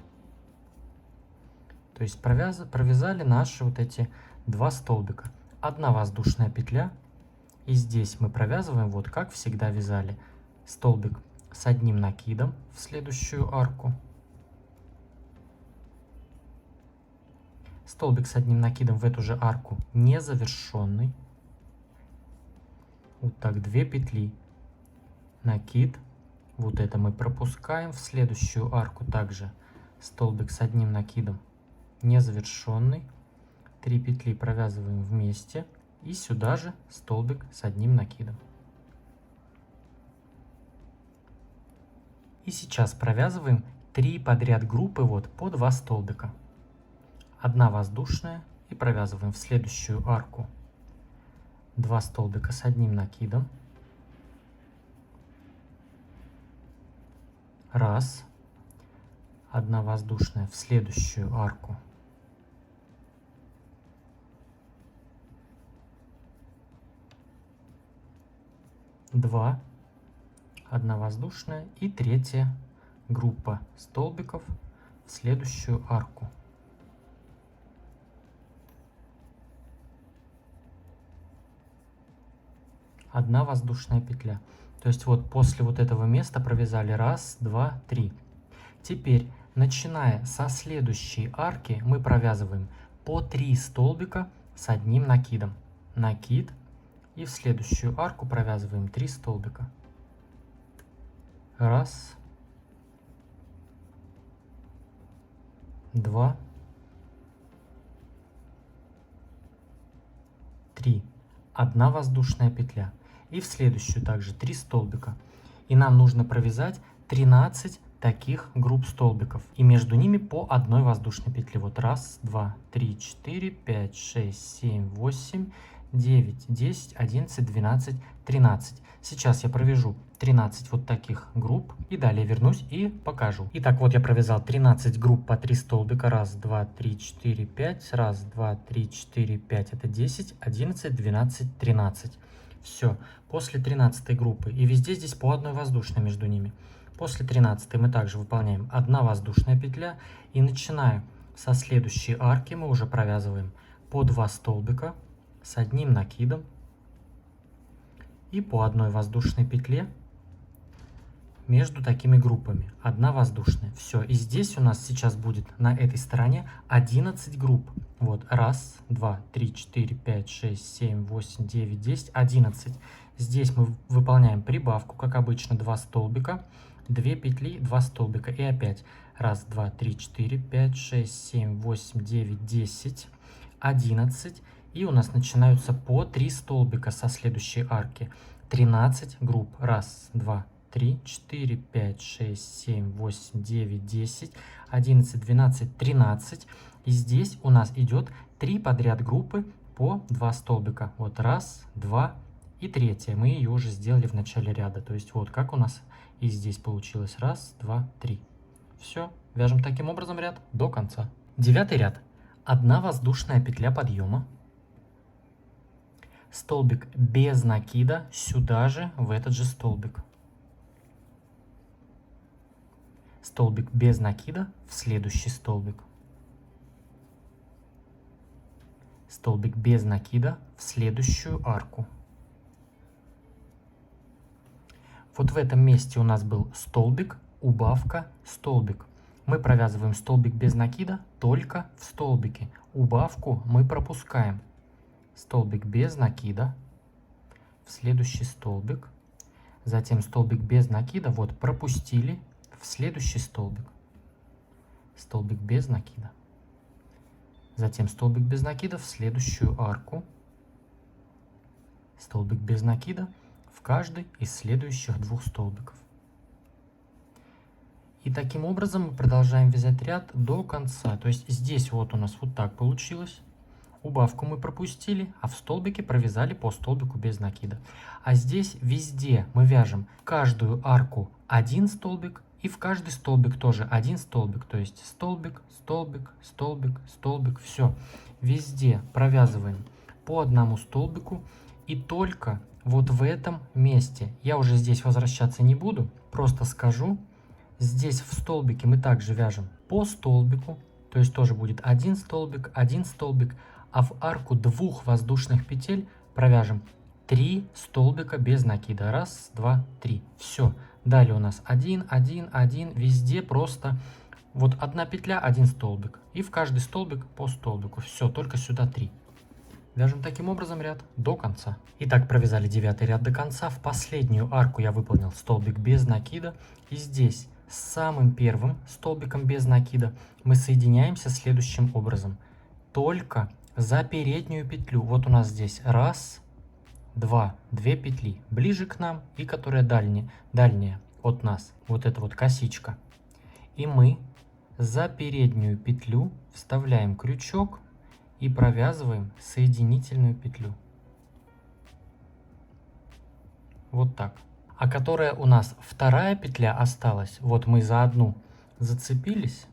То есть провязали наши вот эти 2 столбика. 1 воздушная петля. И здесь мы провязываем вот как всегда вязали. Столбик с одним накидом в следующую арку. Столбик с одним накидом в эту же арку не завершенный. Вот так 2 петли. Накид. Вот это мы пропускаем в следующую арку также. Столбик с одним накидом не завершенный. 3 петли провязываем вместе. И сюда же столбик с одним накидом. И сейчас провязываем 3 подряд группы вот по 2 столбика. 1 воздушная. И провязываем в следующую арку 2 столбика с одним накидом. Раз. 1 воздушная в следующую арку. 2. 1 воздушная и 3 группа столбиков в следующую арку. Одна воздушная петля. То есть вот после вот этого места провязали 1, 2, 3. Теперь, начиная со следующей арки, мы провязываем по 3 столбика с одним накидом. Накид. И в следующую арку провязываем 3 столбика. 1, 2, 3, 1 воздушная петля. И в следующую также 3 столбика. И нам нужно провязать 13 таких групп столбиков. И между ними по 1 воздушной петле. Вот 1, 2, 3, 4, 5, 6, 7, 8, 9, 10, 11, 12, 13. Сейчас я провяжу 13 вот таких групп. И далее вернусь и покажу. Итак, вот я провязал 13 групп по 3 столбика. 1, 2, 3, 4, 5. 1, 2, 3, 4, 5. Это 10, 11, 12, 13. Все. После 13 группы. И везде здесь по 1 воздушной между ними. После 13 мы также выполняем 1 воздушная петля. И начиная со следующей арки мы уже провязываем по 2 столбика с одним накидом. И по 1 воздушной петле между такими группами. 1 воздушная. Все. И здесь у нас сейчас будет на этой стороне 11 групп. Вот. 1, 2, 3, 4, 5, 6, 7, 8, 9, 10, 11. Здесь мы выполняем прибавку, как обычно, 2 столбика, 2 петли, 2 столбика. И опять 1, 2, 3, 4, 5, 6, 7, 8, 9, 10, 11. И у нас начинаются по 3 столбика со следующей арки. 13 групп. 1, 2, 3, 4, 5, 6, 7, 8, 9, 10, 11, 12, 13. И здесь у нас идет 3 подряд группы по 2 столбика. Вот 1, 2 и 3. Мы ее уже сделали в начале ряда. То есть вот как у нас и здесь получилось. 1, 2, 3. Все. Вяжем таким образом ряд до конца. 9 ряд. 1 воздушная петля подъема. Столбик без накида сюда же, в этот же столбик. Столбик без накида в следующий столбик. Столбик без накида в следующую арку. Вот в этом месте у нас был столбик, убавка, столбик. Мы провязываем столбик без накида только в столбике. Убавку мы пропускаем. Столбик без накида в следующий столбик. Затем столбик без накида, вот пропустили в следующий столбик. Столбик без накида. Затем столбик без накида в следующую арку. Столбик без накида в каждый из следующих 2 столбиков. И таким образом мы продолжаем вязать ряд до конца. То есть здесь вот у нас вот так получилось. Убавку мы пропустили, а в столбике провязали по столбику без накида. А здесь везде мы вяжем каждую арку 1 столбик и в каждый столбик тоже 1 столбик. То есть столбик, столбик, столбик, столбик. Все. Везде провязываем по 1 столбику. И только вот в этом месте, я уже здесь возвращаться не буду, просто скажу, здесь в столбике мы также вяжем по столбику. То есть тоже будет 1 столбик, 1 столбик. А в арку 2 воздушных петель провяжем 3 столбика без накида. 1, 2, 3. Все. Далее у нас 1, 1, 1. Везде просто вот 1 петля, 1 столбик. И в каждый столбик по столбику. Все, только сюда 3. Вяжем таким образом ряд до конца. Итак, провязали 9 ряд до конца. В последнюю арку я выполнил столбик без накида. И здесь с самым первым столбиком без накида мы соединяемся следующим образом. Только за переднюю петлю. Вот у нас здесь 1, 2, 2 петли ближе к нам и которая дальняя от нас. Вот это вот косичка. И мы за переднюю петлю вставляем крючок и провязываем соединительную петлю. Вот так. А которая у нас вторая петля осталась, вот мы за одну зацепились.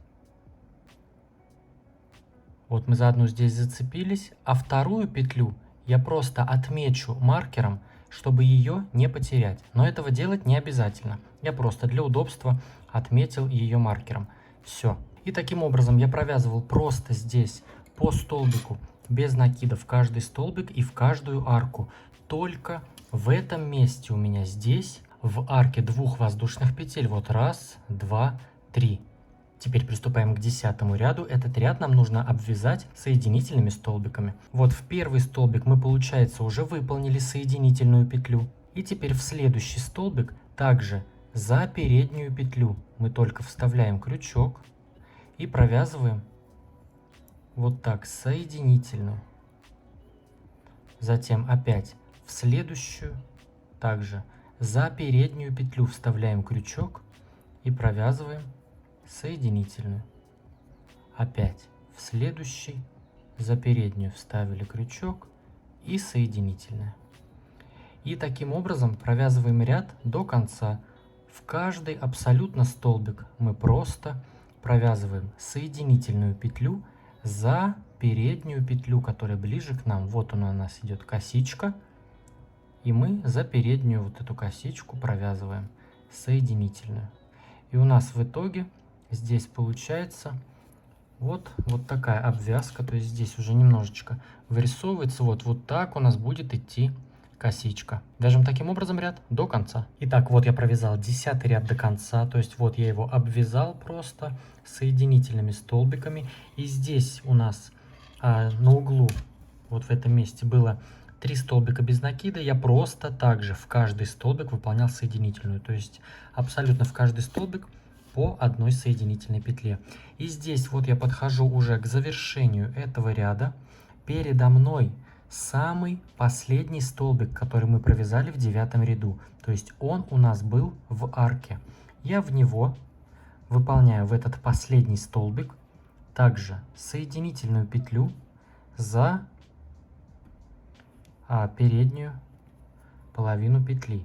Вот мы за одну здесь зацепились, а вторую петлю я просто отмечу маркером, чтобы ее не потерять. Но этого делать не обязательно. Я просто для удобства отметил ее маркером. Все. И таким образом я провязывал просто здесь по столбику без накида в каждый столбик и в каждую арку. Только в этом месте у меня здесь в арке 2 воздушных петель. Вот 1, 2, 3. Теперь приступаем к 10 ряду. Этот ряд нам нужно обвязать соединительными столбиками. Вот в первый столбик мы, получается, уже выполнили соединительную петлю. И теперь в следующий столбик также за переднюю петлю мы только вставляем крючок и провязываем вот так соединительную. затем опять в следующую, также за переднюю петлю вставляем крючок и провязываем соединительную. Опять в следующий, за переднюю вставили крючок и соединительная. И таким образом провязываем ряд до конца. В каждый абсолютно столбик мы просто провязываем соединительную петлю за переднюю петлю, которая ближе к нам. Вот она у нас идет косичка. И мы за переднюю вот эту косичку провязываем соединительную. И у нас в итоге здесь получается вот такая обвязка. То есть здесь уже немножечко вырисовывается. Вот так у нас будет идти косичка. Вяжем таким образом ряд до конца. Итак, вот я провязал 10 ряд до конца. То есть вот я его обвязал просто соединительными столбиками. И здесь у нас на углу, вот в этом месте было 3 столбика без накида. Я просто также в каждый столбик выполнял соединительную. То есть абсолютно в каждый столбик по одной соединительной петле. И здесь вот я подхожу уже к завершению этого ряда. Передо мной самый последний столбик, который мы провязали в 9 ряду. То есть он у нас был в арке. Я в него выполняю, в этот последний столбик, также соединительную петлю за переднюю половину петли.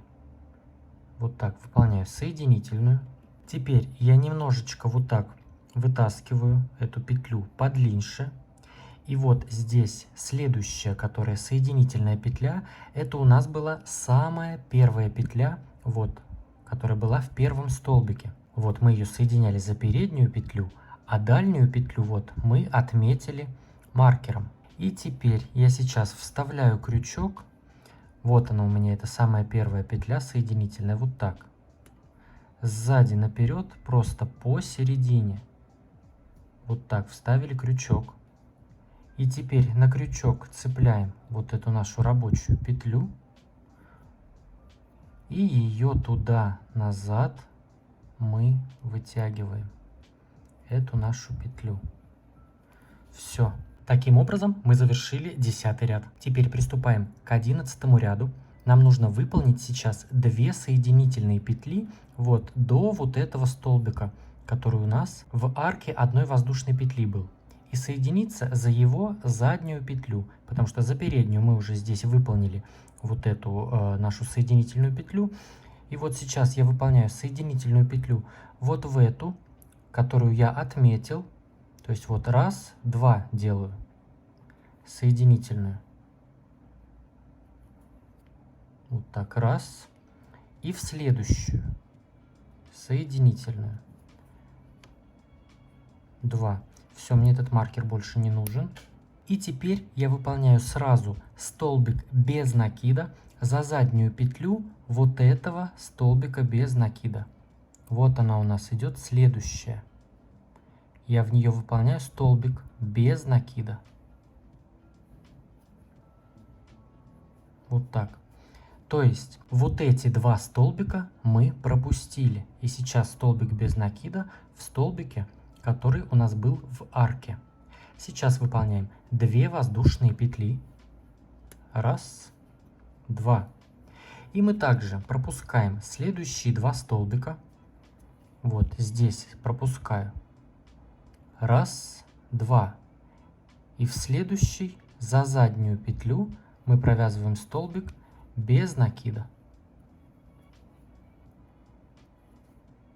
Вот так выполняю соединительную. Теперь я немножечко вот так вытаскиваю эту петлю подлиннее. И вот здесь следующая, которая соединительная петля, это у нас была самая первая петля, вот, которая была в первом столбике. Вот мы ее соединяли за переднюю петлю, а дальнюю петлю вот мы отметили маркером. И теперь я сейчас вставляю крючок. Вот она у меня, это самая первая петля соединительная, вот так. Сзади наперед, просто посередине. Вот так вставили крючок. И теперь на крючок цепляем вот эту нашу рабочую петлю. И ее туда, назад мы вытягиваем эту нашу петлю. Все. Таким образом мы завершили 10 ряд. Теперь приступаем к 11 ряду. Нам нужно выполнить сейчас 2 соединительные петли вот до вот этого столбика, который у нас в арке одной воздушной петли был. И соединиться за его заднюю петлю, потому что за переднюю мы уже здесь выполнили вот эту нашу соединительную петлю. И вот сейчас я выполняю соединительную петлю вот в эту, которую я отметил. То есть вот раз, два делаю соединительную. Вот так раз. И в следующую соединительную. 2. Все, мне этот маркер больше не нужен. И теперь я выполняю сразу столбик без накида за заднюю петлю вот этого столбика без накида. Вот она у нас идет следующая. Я в нее выполняю столбик без накида. Вот так. То есть вот эти 2 столбика мы пропустили. И сейчас столбик без накида в столбике, который у нас был в арке. Сейчас выполняем 2 воздушные петли. Раз, два. И мы также пропускаем следующие 2 столбика. Вот здесь пропускаю. Раз, два. И в следующий за заднюю петлю мы провязываем столбик без накида.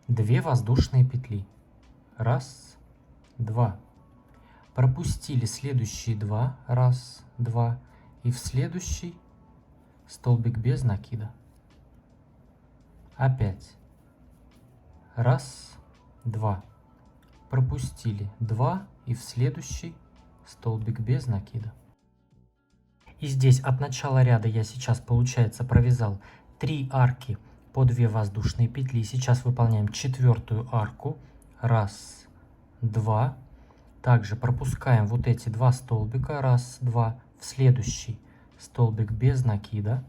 2 воздушные петли. Раз, два. Пропустили следующие 2. Раз, два. И в следующий столбик без накида. Опять. Раз, два. Пропустили 2. И в следующий столбик без накида. И здесь от начала ряда я сейчас, получается, провязал 3 арки по 2 воздушные петли. Сейчас выполняем 4-ю арку. Раз, два. Также пропускаем вот эти 2 столбика. Раз, два. В следующий столбик без накида.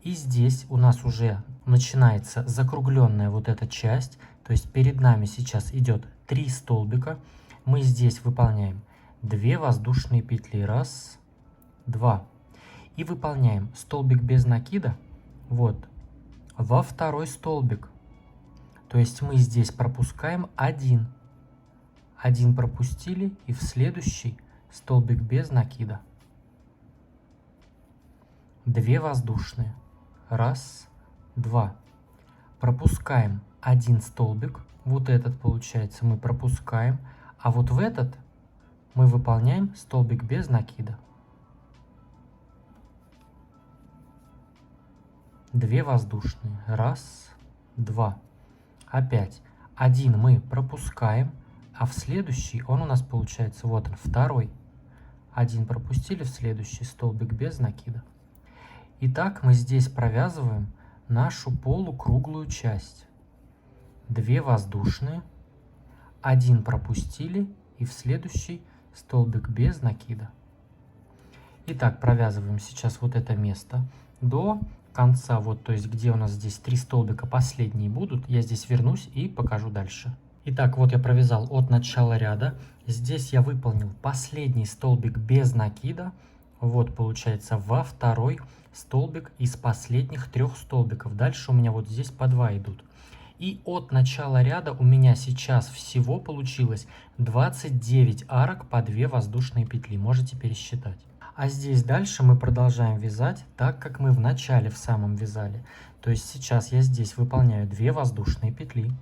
И здесь у нас уже начинается закругленная вот эта часть. То есть перед нами сейчас идет 3 столбика. Мы здесь выполняем 2 воздушные петли. Раз, 2. И выполняем столбик без накида вот во второй столбик. То есть мы здесь пропускаем 1. 1 пропустили и в следующий столбик без накида. 2 воздушные. 1, 2. Пропускаем 1 столбик. Вот этот получается мы пропускаем. А вот в этот мы выполняем столбик без накида. 2 воздушные. 1, 2. Опять 1 мы пропускаем, а в следующий он у нас получается, вот он, второй. 1 пропустили, в следующий столбик без накида. Итак, мы здесь провязываем нашу полукруглую часть. 2 воздушные, 1 пропустили и в следующий столбик без накида. Итак, провязываем сейчас вот это место до конца, вот, то есть где у нас здесь 3 столбика последние будут, я здесь вернусь и покажу дальше. Итак, вот я провязал от начала ряда, здесь я выполнил последний столбик без накида, вот получается во второй столбик из последних 3 столбиков, дальше у меня вот здесь по 2 идут. И от начала ряда у меня сейчас всего получилось 29 арок по 2 воздушные петли, можете пересчитать. А здесь дальше мы продолжаем вязать так, как мы в начале в самом вязали. То есть сейчас я здесь выполняю 2 воздушные петли.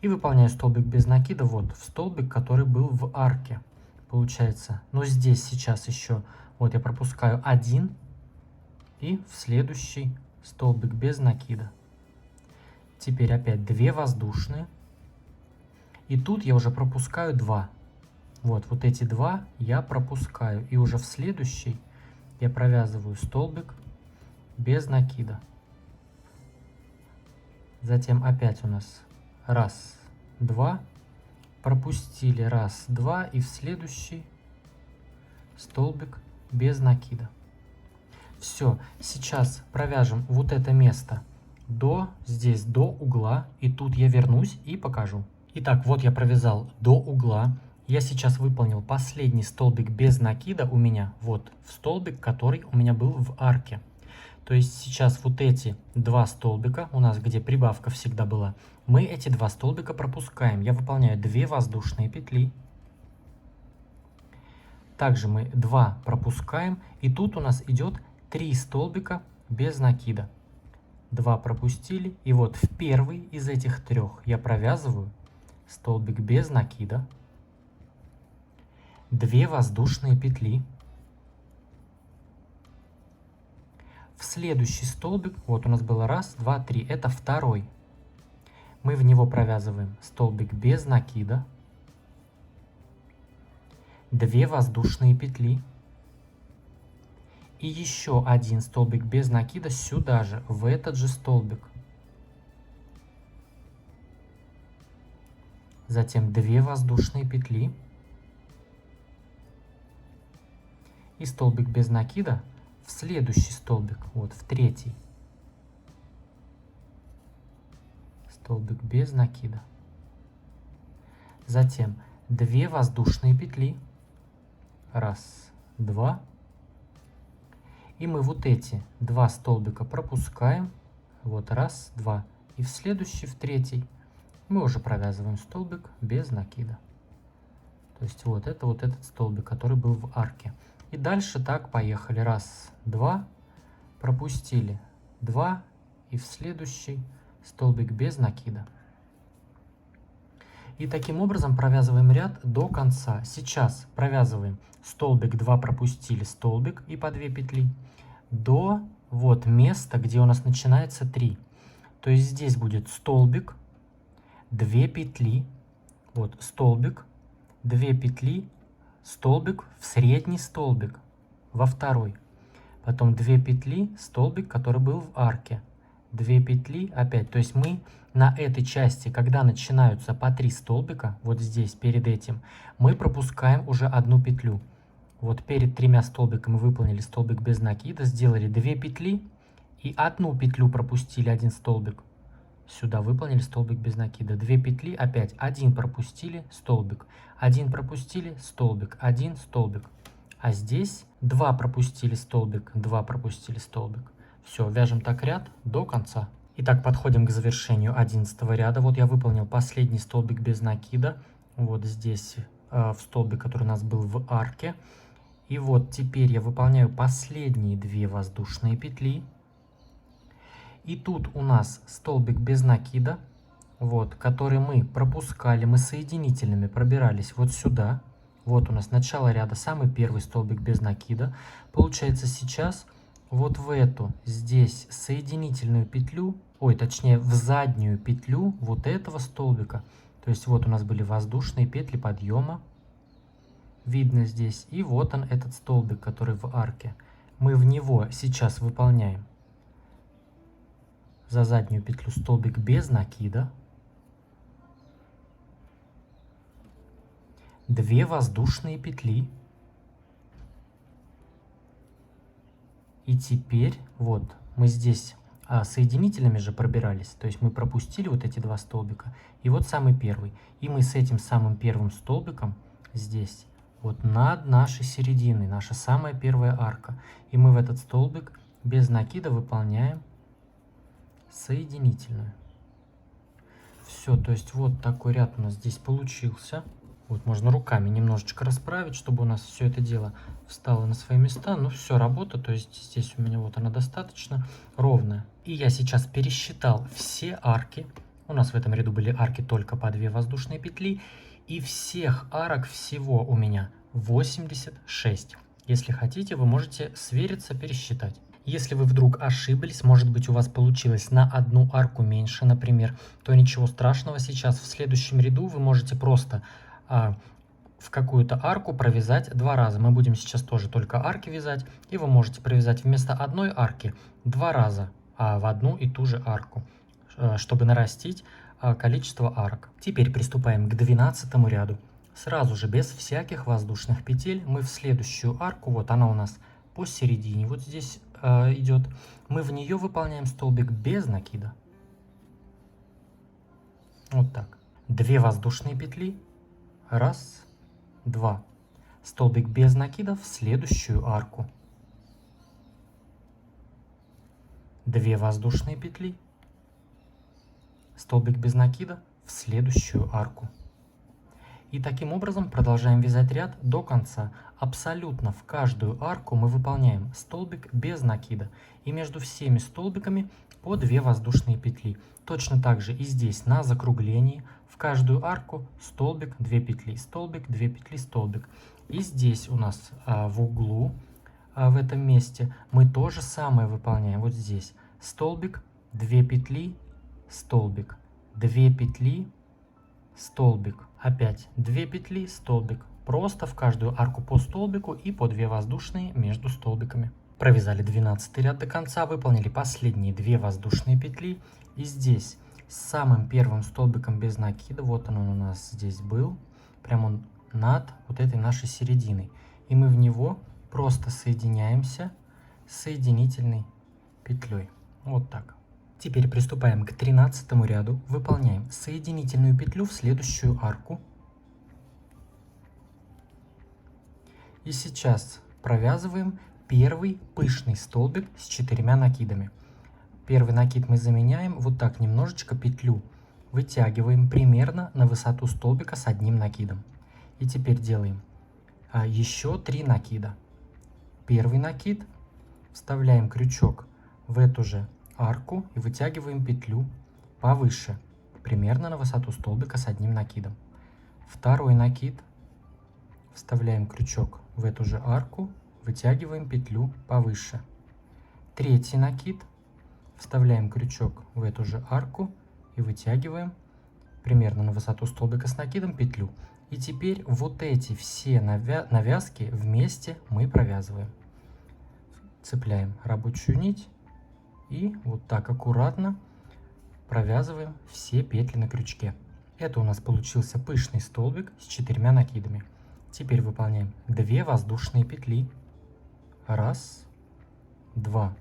И выполняю столбик без накида вот в столбик, который был в арке. Получается, но здесь сейчас еще, вот я пропускаю 1 и в следующий столбик без накида. Теперь опять 2 воздушные. И тут я уже пропускаю 2. Вот эти 2 я пропускаю. И уже в следующий я провязываю столбик без накида. Затем опять у нас 1, 2. Пропустили 1, 2. И в следующий столбик без накида. Все, сейчас провяжем вот это место здесь до угла. И тут я вернусь и покажу. Итак, вот я провязал до угла. Я сейчас выполнил последний столбик без накида у меня вот в столбик, который у меня был в арке. То есть сейчас вот эти 2 столбика, у нас где прибавка всегда была, мы эти 2 столбика пропускаем. Я выполняю 2 воздушные петли. Также мы 2 пропускаем. И тут у нас идет 3 столбика без накида. 2 пропустили. И вот в первый из этих 3 я провязываю столбик без накида. 2 воздушные петли. В следующий столбик, вот у нас было 1, 2, 3, это второй. Мы в него провязываем столбик без накида. 2 воздушные петли. И еще 1 столбик без накида сюда же, в этот же столбик. Затем 2 воздушные петли. И столбик без накида в следующий столбик, вот в третий. Столбик без накида. Затем 2 воздушные петли. 1, 2. И мы вот эти 2 столбика пропускаем. Вот 1, 2. И в следующий, в третий, мы уже провязываем столбик без накида. То есть вот этот столбик, который был в арке. И дальше так поехали. 1, 2, пропустили 2 и в следующий столбик без накида. И таким образом провязываем ряд до конца. Сейчас провязываем столбик 2, пропустили столбик и по 2 петли до вот места, где у нас начинается 3. То есть здесь будет столбик, 2 петли, вот столбик, 2 петли, столбик в средний столбик, во второй. Потом 2 петли, столбик, который был в арке. 2 петли опять. То есть мы на этой части, когда начинаются по 3 столбика, вот здесь, перед этим, мы пропускаем уже 1 петлю. Вот перед 3 столбиками выполнили столбик без накида, сделали 2 петли и 1 петлю пропустили, 1 столбик. Сюда выполнили столбик без накида. 2 петли, опять 1 пропустили, столбик. 1 пропустили, столбик. 1 столбик. А здесь 2 пропустили столбик, 2 пропустили столбик. Все, вяжем так ряд до конца. Итак, подходим к завершению 11 ряда. Вот я выполнил последний столбик без накида. Вот здесь в столбик, который у нас был в арке. И вот теперь я выполняю последние 2 воздушные петли. И тут у нас столбик без накида, вот, который мы пропускали, мы соединительными пробирались вот сюда. Вот у нас начало ряда, самый первый столбик без накида. Получается, сейчас вот в эту здесь соединительную петлю, ой, точнее в заднюю петлю вот этого столбика. То есть вот у нас были воздушные петли подъема, видно здесь. И вот он, этот столбик, который в арке. Мы в него сейчас выполняем за заднюю петлю столбик без накида, 2 воздушные петли, и теперь вот мы здесь соединителями же пробирались, то есть мы пропустили вот эти 2 столбика, и вот самый первый, и мы с этим самым первым столбиком здесь вот над нашей серединой, наша самая первая арка, и мы в этот столбик без накида выполняем соединительную. Все, то есть вот такой ряд у нас здесь получился. Вот можно руками немножечко расправить, чтобы у нас все это дело встало на свои места. Ну все, работа, то есть здесь у меня вот она достаточно ровная. И я сейчас пересчитал все арки. У нас в этом ряду были арки только по 2 воздушные петли. И всех арок всего у меня 86. Если хотите, вы можете свериться, пересчитать. Если вы вдруг ошиблись, может быть, у вас получилось на одну арку меньше, например, то ничего страшного. Сейчас в следующем ряду вы можете просто в какую-то арку провязать 2 раза. Мы будем сейчас тоже только арки вязать, и вы можете провязать вместо одной арки 2 раза в одну и ту же арку, чтобы нарастить количество арок. Теперь приступаем к 12 ряду. Сразу же без всяких воздушных петель мы в следующую арку, вот она у нас посередине, вот здесь идет, мы в нее выполняем столбик без накида. Вот так. 2 воздушные петли. 1, 2. Столбик без накида в следующую арку. 2 воздушные петли. Столбик без накида в следующую арку. И таким образом продолжаем вязать ряд до конца. Абсолютно в каждую арку мы выполняем столбик без накида. И между всеми столбиками по 2 воздушные петли. Точно так же и здесь на закруглении в каждую арку столбик, 2 петли, столбик, 2 петли, столбик. И здесь у нас в углу, в этом месте, мы то же самое выполняем. Вот здесь столбик, 2 петли, столбик, 2 петли, столбик, опять 2 петли, столбик. Просто в каждую арку по столбику и по 2 воздушные между столбиками. Провязали 12 ряд до конца, выполнили последние 2 воздушные петли. И здесь с самым первым столбиком без накида, вот он у нас здесь был, прямо он над вот этой нашей серединой. И мы в него просто соединяемся соединительной петлей. Вот так. Теперь приступаем к 13 ряду. Выполняем соединительную петлю в следующую арку. И сейчас провязываем первый пышный столбик с 4 накидами. Первый накид мы заменяем вот так немножечко петлю. Вытягиваем примерно на высоту столбика с 1 накидом. И теперь делаем еще 3 накида. Первый накид, вставляем крючок в эту же арку и вытягиваем петлю повыше, примерно на высоту столбика с 1 накидом. Второй накид, вставляем крючок в эту же арку, вытягиваем петлю повыше. Третий накид, вставляем крючок в эту же арку и вытягиваем примерно на высоту столбика с накидом петлю. И теперь вот эти все навязки вместе мы провязываем. Цепляем рабочую нить и вот так аккуратно провязываем все петли на крючке. Это у нас получился пышный столбик с 4 накидами. Теперь выполняем 2 воздушные петли. 1, 2.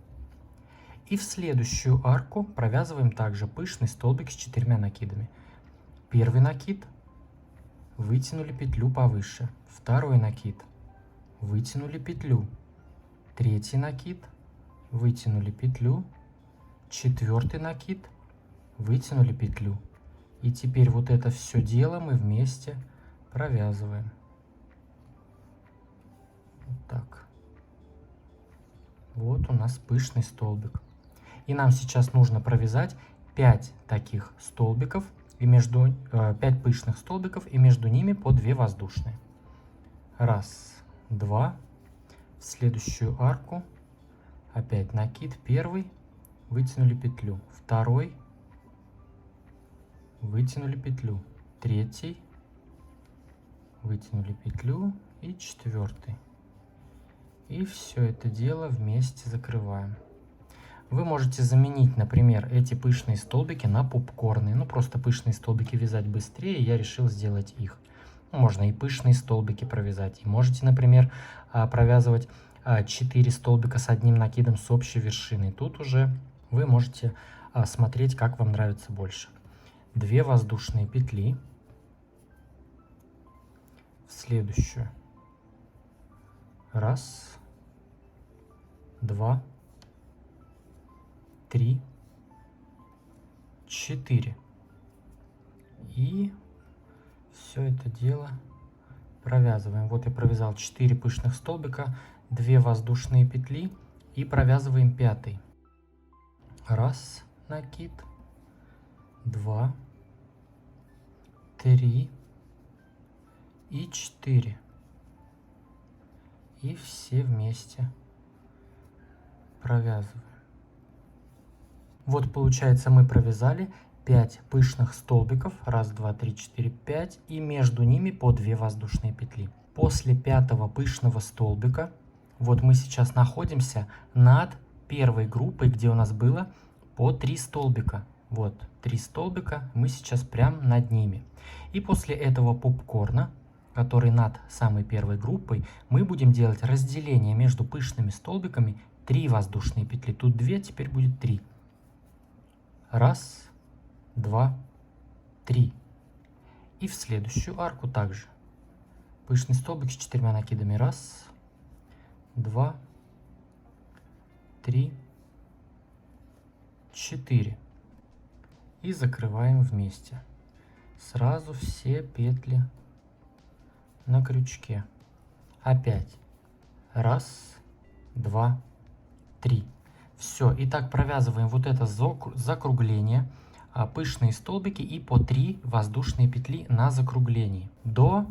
И в следующую арку провязываем также пышный столбик с 4 накидами. Первый накид, вытянули петлю повыше. Второй накид, вытянули петлю, третий накид, вытянули петлю, четвертый накид, вытянули петлю. И теперь вот это все дело мы вместе провязываем. Вот так. Вот у нас пышный столбик. И нам сейчас нужно провязать 5 таких столбиков, и 5 пышных столбиков, и между ними по 2 воздушные. Раз, два. В следующую арку опять накид первый, вытянули петлю, второй, вытянули петлю, третий, вытянули петлю и четвертый. И все это дело вместе закрываем. Вы можете заменить, например, эти пышные столбики на попкорны. Ну, просто пышные столбики вязать быстрее, я решил сделать их. Можно и пышные столбики провязать. И можете, например, провязывать 4 столбика с одним накидом с общей вершиной. Тут уже вы можете смотреть, как вам нравится больше. 2 воздушные петли. В следующую. Раз, два, 3, 4. И все это дело провязываем. Вот я провязал 4 пышных столбика, 2 воздушные петли и провязываем 5. Раз, накид, 2, 3 и 4. И все вместе провязываем. Вот получается, мы провязали 5 пышных столбиков, 1, 2, 3, 4, 5, и между ними по 2 воздушные петли. После 5-го пышного столбика, вот мы сейчас находимся над первой группой, где у нас было по 3 столбика. Вот 3 столбика, мы сейчас прям над ними. И после этого попкорна, который над самой первой группой, мы будем делать разделение между пышными столбиками, 3 воздушные петли. Тут 2, теперь будет 3. Раз, два, 3. И в следующую арку также. Пышный столбик с 4 накидами. Раз, два, 3, 4. И закрываем вместе. Сразу все петли на крючке. Опять. Раз, два, 3. Все, и так провязываем вот это закругление, пышные столбики и по 3 воздушные петли на закруглении. До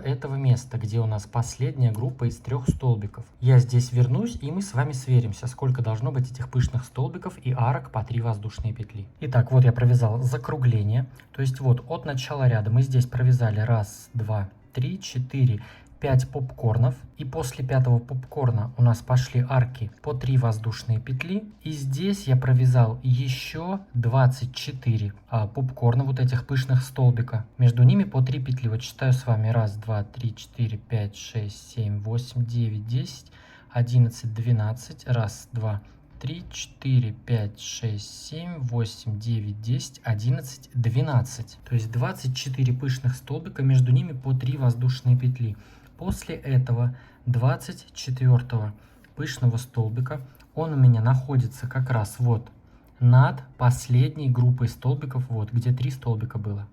этого места, где у нас последняя группа из 3 столбиков. Я здесь вернусь, и мы с вами сверимся, сколько должно быть этих пышных столбиков и арок по 3 воздушные петли. Итак, вот я провязал закругление. То есть вот от начала ряда мы здесь провязали 1, 2, 3, 4, 5 попкорнов, и после 5-го попкорна у нас пошли арки по 3 воздушные петли, и здесь я провязал еще 24 попкорна, вот этих пышных столбика, между ними по 3 петли. Вот считаю с вами: 1, 2, 3, 4, 5, 6, 7, 8, 9, 10, 11, 12, 1, 2, 3, 4, 5, 6, 7, 8, 9, 10, 11, 12. То есть 24 пышных столбика, между ними по 3 воздушные петли. После этого 24-го пышного столбика, он у меня находится как раз вот над последней группой столбиков, вот где 3 столбика было.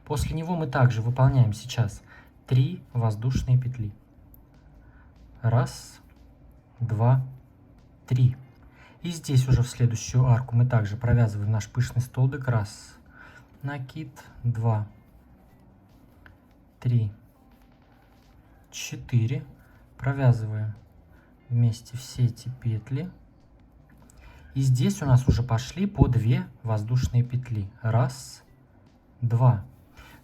После него мы также выполняем сейчас 3 воздушные петли. 1, 2, 3. И здесь уже в следующую арку мы также провязываем наш пышный столбик. 1, накид, 2, 3, 4. Провязываем вместе все эти петли. И здесь у нас уже пошли по 2 воздушные петли. 1, 2.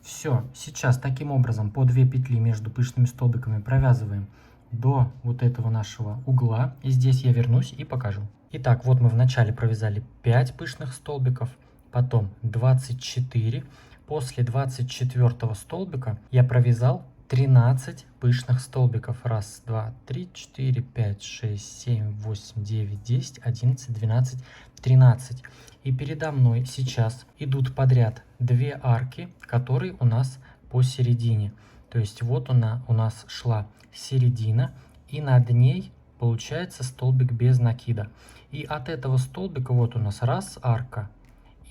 Все, сейчас таким образом по 2 петли между пышными столбиками провязываем до вот этого нашего угла. И здесь я вернусь и покажу. Итак, вот мы вначале провязали 5 пышных столбиков, потом 24. После 24 столбика я провязал 13 пышных столбиков. 1, 2, 3, 4, 5, 6, 7, 8, 9, 10, 11, 12, 13. И передо мной сейчас идут подряд 2 арки, которые у нас посередине. То есть вот она у нас шла середина, и над ней получается столбик без накида. И от этого столбика вот у нас раз арка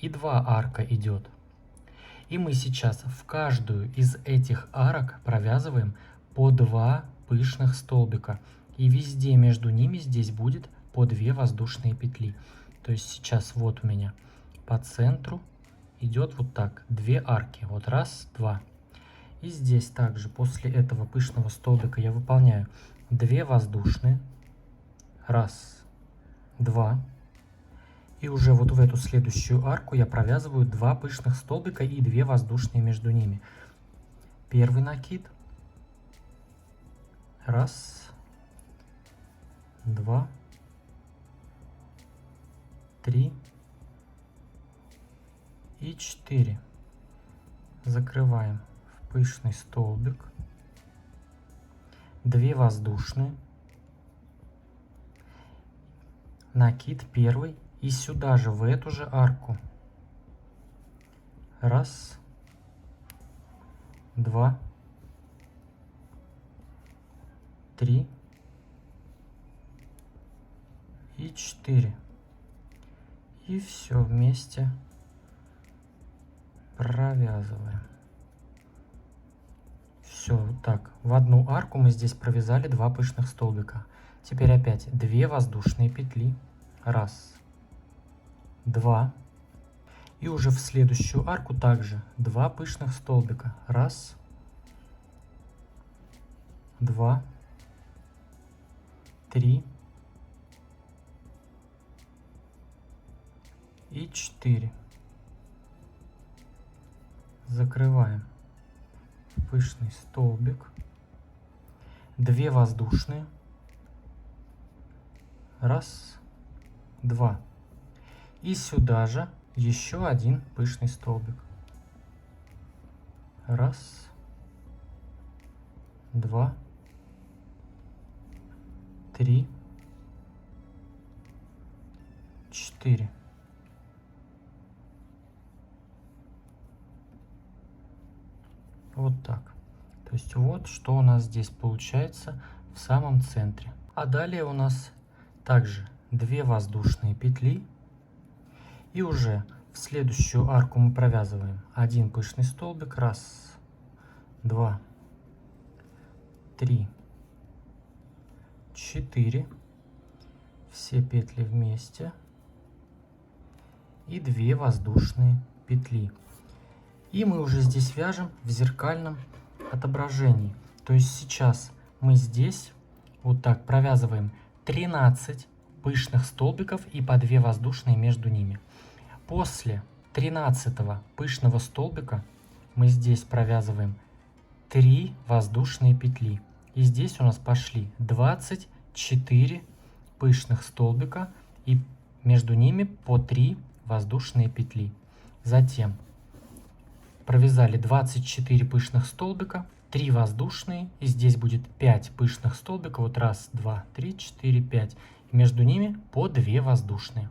и два арка идет. И мы сейчас в каждую из этих арок провязываем по 2 пышных столбика. И везде между ними здесь будет по 2 воздушные петли. То есть сейчас вот у меня по центру идет вот так 2 арки. Вот раз, два. И здесь также после этого пышного столбика я выполняю 2 воздушные. Раз, два. И уже вот в эту следующую арку я провязываю 2 пышных столбика и 2 воздушные между ними. Первый накид. Раз, два, три и 4. Закрываем в пышный столбик. 2 воздушные. Накид первый. И сюда же, в эту же арку. Раз, два, три и 4. И все вместе провязываем. Все, вот так. В одну арку мы здесь провязали 2 пышных столбика. Теперь опять 2 воздушные петли. Раз, два. И уже в следующую арку также 2 пышных столбика. Раз, два, три и 4. Закрываем пышный столбик. 2 воздушные. Раз, два. И сюда же еще один пышный столбик. Раз, два, три, 4. Вот так. То есть вот что у нас здесь получается в самом центре. А далее у нас также 2 воздушные петли. И уже в следующую арку мы провязываем 1 пышный столбик. Раз, два, три, 4. Все петли вместе. И 2 воздушные петли. И мы уже здесь вяжем в зеркальном отображении. То есть сейчас мы здесь вот так провязываем 13 пышных столбиков и по 2 воздушные между ними. После 13-го пышного столбика мы здесь провязываем 3 воздушные петли. И здесь у нас пошли 24 пышных столбика и между ними по 3 воздушные петли. Затем провязали 24 пышных столбика, 3 воздушные, и здесь будет 5 пышных столбиков. Вот раз, два, три, 4, 5. И между ними по 2 воздушные.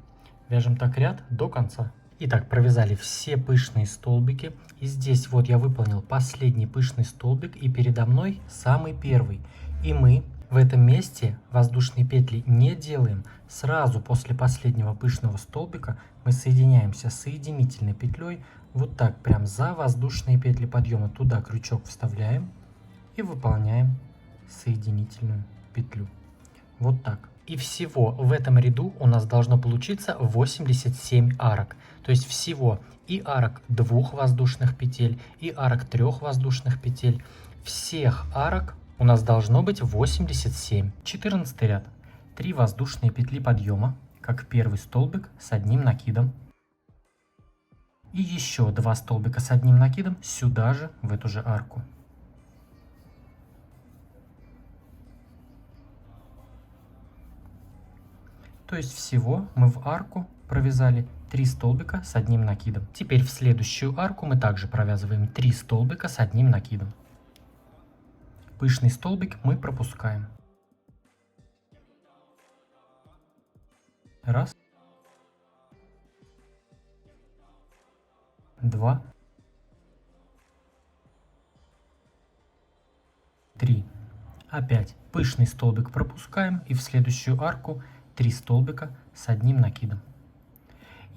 Вяжем так ряд до конца. Итак, провязали все пышные столбики. И здесь вот я выполнил последний пышный столбик, и передо мной самый первый. И мы в этом месте воздушные петли не делаем. Сразу после последнего пышного столбика мы соединяемся соединительной петлей. Вот так, прям за воздушные петли подъема. Туда крючок вставляем и выполняем соединительную петлю. Вот так. И всего в этом ряду у нас должно получиться 87 арок. То есть всего и арок 2 воздушных петель, и арок 3 воздушных петель. Всех арок у нас должно быть 87. 14 ряд. 3 воздушные петли подъема, как первый столбик с одним накидом. И еще 2 столбика с одним накидом сюда же, в эту же арку. То есть всего мы в арку провязали 3 столбика с одним накидом. Теперь в следующую арку мы также провязываем 3 столбика с одним накидом. Пышный столбик мы пропускаем. Раз, два, Опять пышный столбик пропускаем и в следующую арку 3 столбика с одним накидом.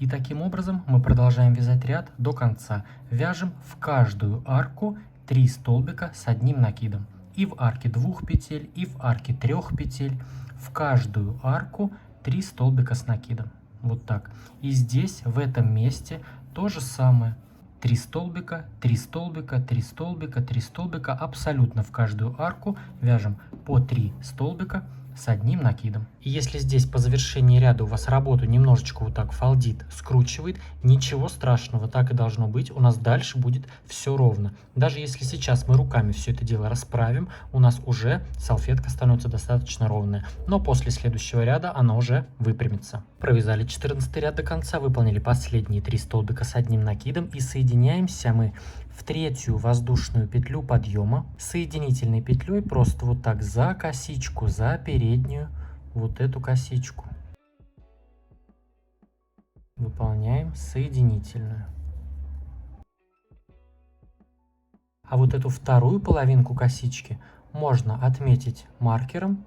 И таким образом мы продолжаем вязать ряд до конца. Вяжем в каждую арку 3 столбика с одним накидом. И в арке 2 петель, и в арке 3 петель. В каждую арку 3 столбика с накидом. Вот так. И здесь, в этом месте, то же самое. 3 столбика, 3 столбика, 3 столбика, 3 столбика. Абсолютно в каждую арку вяжем по 3 столбика с одним накидом. И если здесь по завершении ряда у вас работу немножечко вот так фалдит, скручивает, ничего страшного, так и должно быть. У нас дальше будет все ровно. Даже если сейчас мы руками все это дело расправим, у нас уже салфетка становится достаточно ровная. Но после следующего ряда она уже выпрямится. Провязали 14 ряд до конца, выполнили последние 3 столбика с одним накидом и соединяемся мы в третью воздушную петлю подъема соединительной петлей просто вот так за косичку, за переднюю вот эту косичку. Выполняем соединительную. А вот эту вторую половинку косички можно отметить маркером,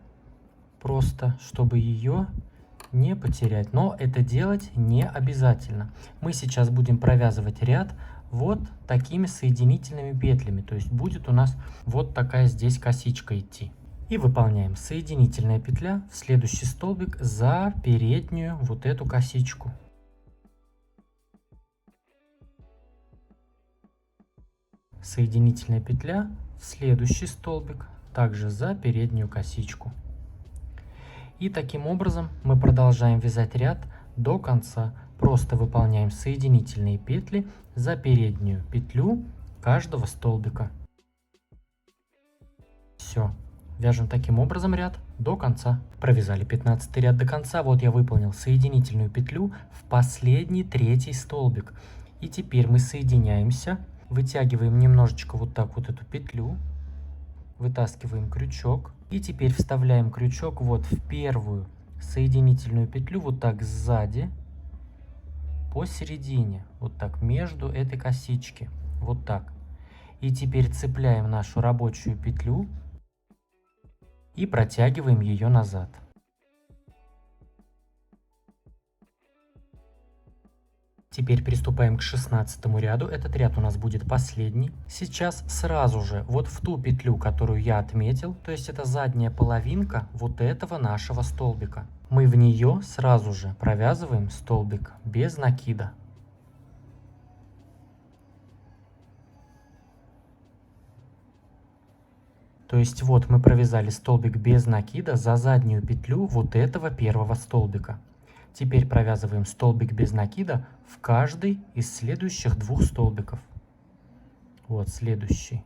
просто чтобы ее не потерять. Но это делать не обязательно. Мы сейчас будем провязывать ряд вот такими соединительными петлями. То есть будет у нас вот такая здесь косичка идти. И выполняем соединительная петля в следующий столбик за переднюю вот эту косичку. Соединительная петля в следующий столбик, также за переднюю косичку. И таким образом мы продолжаем вязать ряд до конца. Просто выполняем соединительные петли за переднюю петлю каждого столбика. Все. Вяжем таким образом ряд до конца. Провязали 15 ряд до конца. Вот я выполнил соединительную петлю в последний третий столбик. И теперь мы соединяемся, вытягиваем немножечко вот так вот эту петлю, вытаскиваем крючок. И теперь вставляем крючок вот в первую соединительную петлю, вот так сзади, посередине, вот так между этой косички, вот так. И теперь цепляем нашу рабочую петлю и протягиваем ее назад. Теперь приступаем к 16 ряду. Этот ряд у нас будет последний. Сейчас сразу же вот в ту петлю, которую я отметил, то есть это задняя половинка вот этого нашего столбика, мы в нее сразу же провязываем столбик без накида. То есть вот мы провязали столбик без накида за заднюю петлю вот этого первого столбика. Теперь провязываем столбик без накида в каждый из следующих двух столбиков. Вот следующий.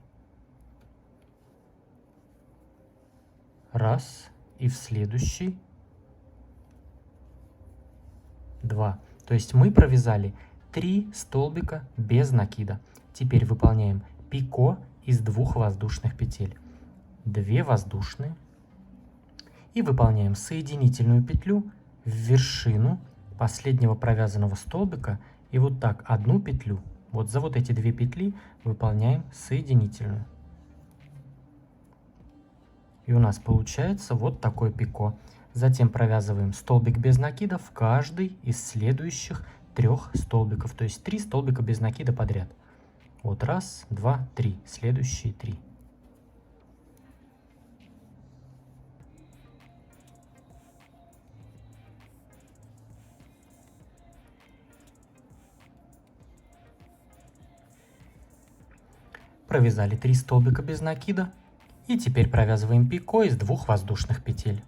Раз. И в следующий. Два. То есть мы провязали 3 столбика без накида. Теперь выполняем пико из 2 воздушных петель. 2 воздушные. И выполняем соединительную петлю в вершину последнего провязанного столбика. И вот так одну петлю. Вот за вот эти 2 петли выполняем соединительную. И у нас получается вот такое пико. Затем провязываем столбик без накида в каждый из следующих 3 столбиков. То есть 3 столбика без накида подряд. Вот раз, два, три. Следующие 3. Провязали 3 столбика без накида. И теперь провязываем пико из 2 воздушных петель.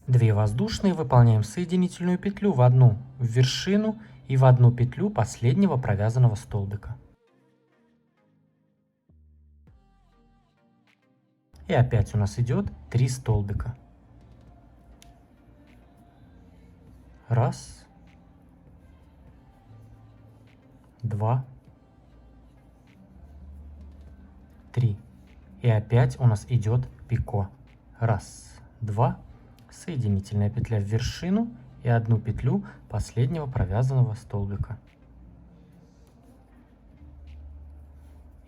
2 воздушные, выполняем соединительную петлю в одну в вершину и в одну петлю последнего провязанного столбика. И опять у нас идет 3 столбика. Раз, два, 3. И опять у нас идет пико. Раз, два, соединительная петля в вершину и одну петлю последнего провязанного столбика.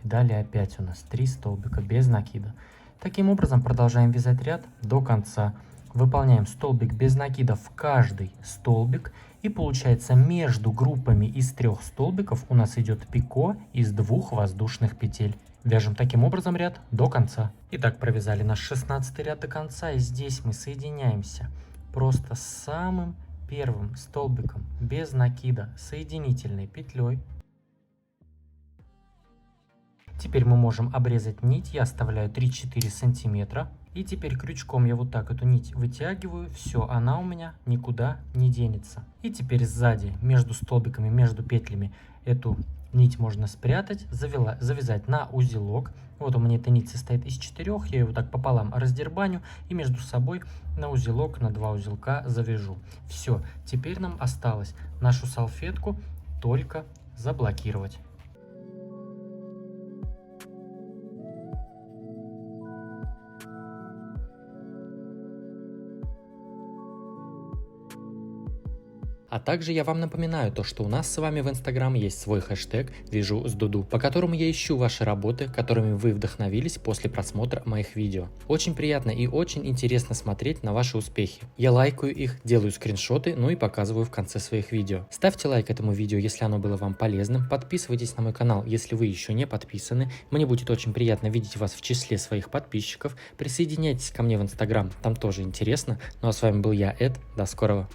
И далее опять у нас 3 столбика без накида. Таким образом продолжаем вязать ряд до конца. Выполняем столбик без накида в каждый столбик. И получается, между группами из 3 столбиков у нас идет пико из 2 воздушных петель. Вяжем таким образом ряд до конца. Итак, провязали наш 16 ряд до конца. И здесь мы соединяемся просто с самым первым столбиком без накида соединительной петлей. Теперь мы можем обрезать нить. Я оставляю 3-4 сантиметра. И теперь крючком я вот так эту нить вытягиваю. Все, она у меня никуда не денется. И теперь сзади, между столбиками, между петлями, эту нить можно спрятать, завязать на узелок. Вот у меня эта нить состоит из 4. Я ее вот так пополам раздербаню и между собой на узелок, на 2 узелка завяжу. Все, теперь нам осталось нашу салфетку только заблокировать. А также я вам напоминаю то, что у нас с вами в Instagram есть свой хэштег «Вяжу с Дуду», по которому я ищу ваши работы, которыми вы вдохновились после просмотра моих видео. Очень приятно и очень интересно смотреть на ваши успехи. Я лайкаю их, делаю скриншоты, ну и показываю в конце своих видео. Ставьте лайк этому видео, если оно было вам полезным. Подписывайтесь на мой канал, если вы еще не подписаны. Мне будет очень приятно видеть вас в числе своих подписчиков. Присоединяйтесь ко мне в Instagram, там тоже интересно. Ну а с вами был я, Эд. До скорого.